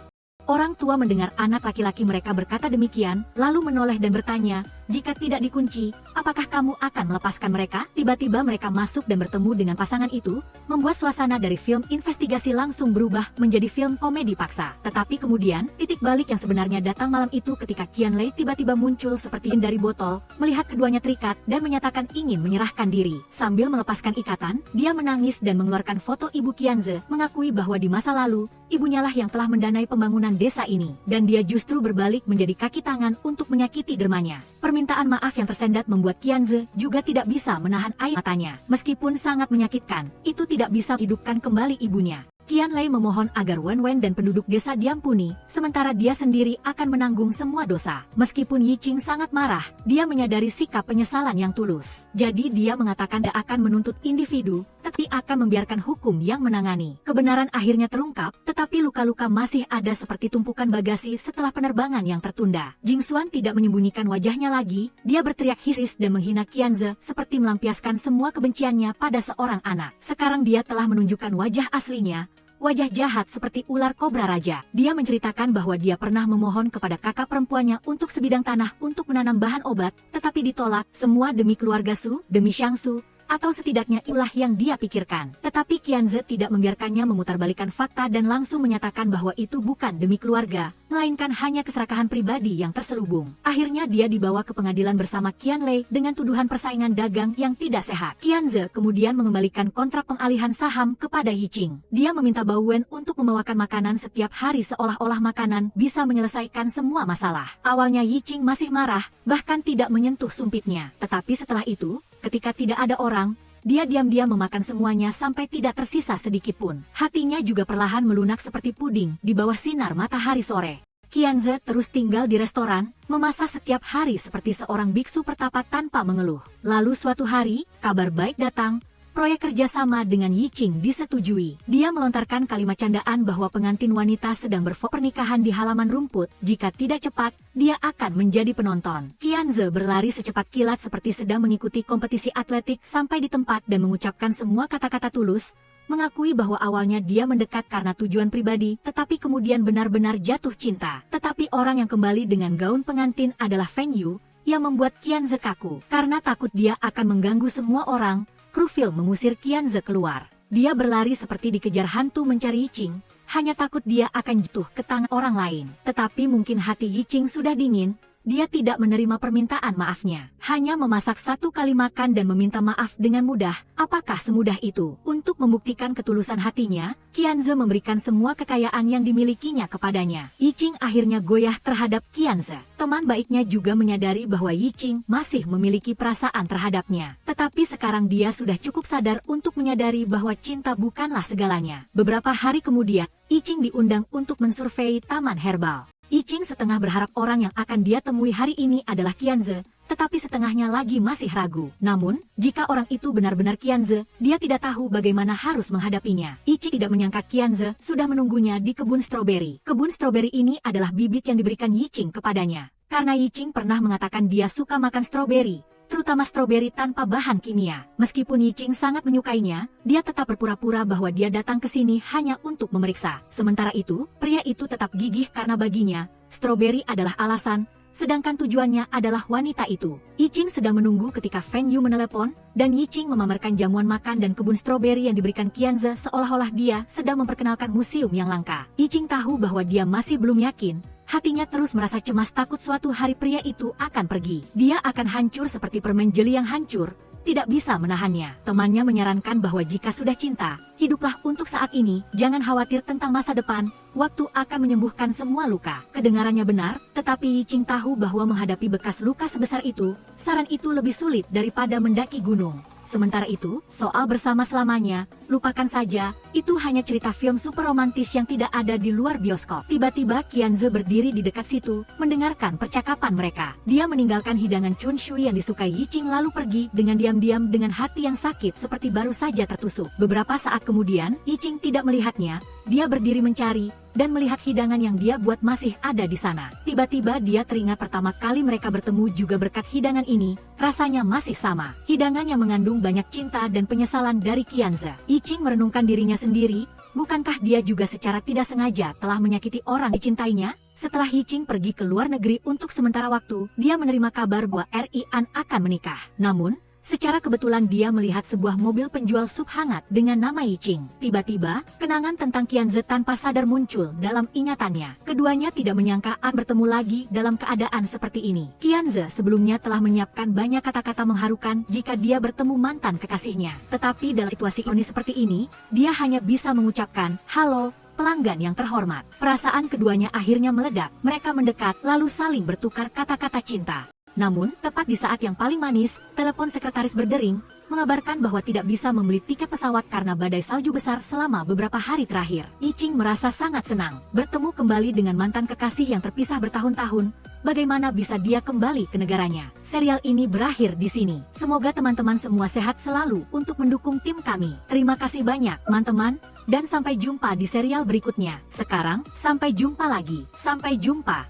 Orang tua mendengar anak laki-laki mereka berkata demikian, lalu menoleh dan bertanya, jika tidak dikunci, apakah kamu akan melepaskan mereka? Tiba-tiba mereka masuk dan bertemu dengan pasangan itu, membuat suasana dari film investigasi langsung berubah menjadi film komedi paksa. Tetapi kemudian, titik balik yang sebenarnya datang malam itu ketika Qianlei tiba-tiba muncul seperti jin dari botol, melihat keduanya terikat dan menyatakan ingin menyerahkan diri. Sambil melepaskan ikatan, dia menangis dan mengeluarkan foto ibu Qianze, mengakui bahwa di masa lalu, ibunya lah yang telah mendanai pembangunan desa ini, dan dia justru berbalik menjadi kaki tangan untuk menyakiti dermanya. Permintaan maaf yang tersendat membuat Qianze juga tidak bisa menahan air matanya. Meskipun sangat menyakitkan, itu tidak bisa hidupkan kembali ibunya. Qianlei memohon agar Wen dan penduduk desa diampuni, sementara dia sendiri akan menanggung semua dosa. Meskipun Yiqing sangat marah, dia menyadari sikap penyesalan yang tulus. Jadi dia mengatakan tidak akan menuntut individu, tetapi akan membiarkan hukum yang menangani. Kebenaran akhirnya terungkap, tetapi luka-luka masih ada seperti tumpukan bagasi setelah penerbangan yang tertunda. Jingxuan tidak menyembunyikan wajahnya lagi, dia berteriak hisis dan menghina Qianze seperti melampiaskan semua kebenciannya pada seorang anak. Sekarang dia telah menunjukkan wajah aslinya, wajah jahat seperti ular kobra raja. Dia menceritakan bahwa dia pernah memohon kepada kakak perempuannya untuk sebidang tanah untuk menanam bahan obat, tetapi ditolak, semua demi keluarga Su, demi Xiangsu, atau setidaknya itulah yang dia pikirkan. Tetapi Qianze tidak membiarkannya memutarbalikkan fakta dan langsung menyatakan bahwa itu bukan demi keluarga, melainkan hanya keserakahan pribadi yang terselubung. Akhirnya dia dibawa ke pengadilan bersama Qianlei dengan tuduhan persaingan dagang yang tidak sehat. Qianze kemudian mengembalikan kontrak pengalihan saham kepada Yiqing. Dia meminta Baowen untuk membawakan makanan setiap hari seolah-olah makanan bisa menyelesaikan semua masalah. Awalnya Yiqing masih marah, bahkan tidak menyentuh sumpitnya. Tetapi setelah itu, ketika tidak ada orang, dia diam-diam memakan semuanya sampai tidak tersisa sedikit pun. Hatinya juga perlahan melunak seperti puding di bawah sinar matahari sore. Qianze terus tinggal di restoran, memasak setiap hari seperti seorang biksu pertapa tanpa mengeluh. Lalu suatu hari, kabar baik datang. Proyek kerjasama dengan Yiqing disetujui. Dia melontarkan kalimat candaan bahwa pengantin wanita sedang berfoto pernikahan di halaman rumput. Jika tidak cepat, dia akan menjadi penonton. Qianze berlari secepat kilat seperti sedang mengikuti kompetisi atletik sampai di tempat dan mengucapkan semua kata-kata tulus, mengakui bahwa awalnya dia mendekat karena tujuan pribadi, tetapi kemudian benar-benar jatuh cinta. Tetapi orang yang kembali dengan gaun pengantin adalah Feng Yu, yang membuat Qianze kaku. Karena takut dia akan mengganggu semua orang, kru film mengusir Qianze keluar. Dia berlari seperti dikejar hantu mencari Yiqing, hanya takut dia akan jatuh ke tangan orang lain. Tetapi mungkin hati Yiqing sudah dingin, dia tidak menerima permintaan maafnya. Hanya memasak satu kali makan dan meminta maaf dengan mudah. Apakah semudah itu? Untuk membuktikan ketulusan hatinya, Qianze memberikan semua kekayaan yang dimilikinya kepadanya. Yiqing akhirnya goyah terhadap Qianze. Teman baiknya juga menyadari bahwa Yiqing masih memiliki perasaan terhadapnya. Tetapi sekarang dia sudah cukup sadar untuk menyadari bahwa cinta bukanlah segalanya. Beberapa hari kemudian, Yiqing diundang untuk mensurvei taman herbal. Yiqing setengah berharap orang yang akan dia temui hari ini adalah Qianze, tetapi setengahnya lagi masih ragu. Namun, jika orang itu benar-benar Qianze, dia tidak tahu bagaimana harus menghadapinya. Yiqing tidak menyangka Qianze sudah menunggunya di kebun stroberi. Kebun stroberi ini adalah bibit yang diberikan Yiqing kepadanya. Karena Yiqing pernah mengatakan dia suka makan stroberi, terutama stroberi tanpa bahan kimia. Meskipun Yiqing sangat menyukainya, dia tetap berpura-pura bahwa dia datang ke sini hanya untuk memeriksa. Sementara itu, pria itu tetap gigih karena baginya, stroberi adalah alasan, sedangkan tujuannya adalah wanita itu. Yiqing sedang menunggu ketika Feng Yu menelepon, dan Yiqing memamerkan jamuan makan dan kebun stroberi yang diberikan Qianze seolah-olah dia sedang memperkenalkan museum yang langka. Yiqing tahu bahwa dia masih belum yakin. Hatinya terus merasa cemas takut suatu hari pria itu akan pergi. Dia akan hancur seperti permen jeli yang hancur, tidak bisa menahannya. Temannya menyarankan bahwa jika sudah cinta, hiduplah untuk saat ini, jangan khawatir tentang masa depan, waktu akan menyembuhkan semua luka. Kedengarannya benar, tetapi Yiqing tahu bahwa menghadapi bekas luka sebesar itu, saran itu lebih sulit daripada mendaki gunung. Sementara itu, soal bersama selamanya, lupakan saja, itu hanya cerita film super romantis yang tidak ada di luar bioskop. Tiba-tiba Qianze berdiri di dekat situ, mendengarkan percakapan mereka. Dia meninggalkan hidangan chun shui yang disukai Yiqing lalu pergi dengan diam-diam dengan hati yang sakit seperti baru saja tertusuk. Beberapa saat kemudian, Yiqing tidak melihatnya, dia berdiri mencari, dan melihat hidangan yang dia buat masih ada di sana. Tiba-tiba dia teringat pertama kali mereka bertemu juga berkat hidangan ini, rasanya masih sama. Hidangan yang mengandung banyak cinta dan penyesalan dari Qianze. Yiqing merenungkan dirinya sendiri, bukankah dia juga secara tidak sengaja telah menyakiti orang dicintainya? Setelah Yiqing pergi ke luar negeri untuk sementara waktu, dia menerima kabar bahwa Rian akan menikah. Namun, secara kebetulan dia melihat sebuah mobil penjual sup hangat dengan nama Yiqing. Tiba-tiba, kenangan tentang Qianze tanpa sadar muncul dalam ingatannya. Keduanya tidak menyangka akan bertemu lagi dalam keadaan seperti ini. Qianze sebelumnya telah menyiapkan banyak kata-kata mengharukan jika dia bertemu mantan kekasihnya. Tetapi dalam situasi ironis seperti ini, dia hanya bisa mengucapkan, "Halo, pelanggan yang terhormat." Perasaan keduanya akhirnya meledak. Mereka mendekat lalu saling bertukar kata-kata cinta. Namun, tepat di saat yang paling manis, telepon sekretaris berdering, mengabarkan bahwa tidak bisa membeli tiket pesawat karena badai salju besar selama beberapa hari terakhir. Yiqing merasa sangat senang, bertemu kembali dengan mantan kekasih yang terpisah bertahun-tahun. Bagaimana bisa dia kembali ke negaranya? Serial ini berakhir di sini. Semoga teman-teman semua sehat selalu untuk mendukung tim kami. Terima kasih banyak, teman-teman, dan sampai jumpa di serial berikutnya. Sekarang, sampai jumpa lagi. Sampai jumpa.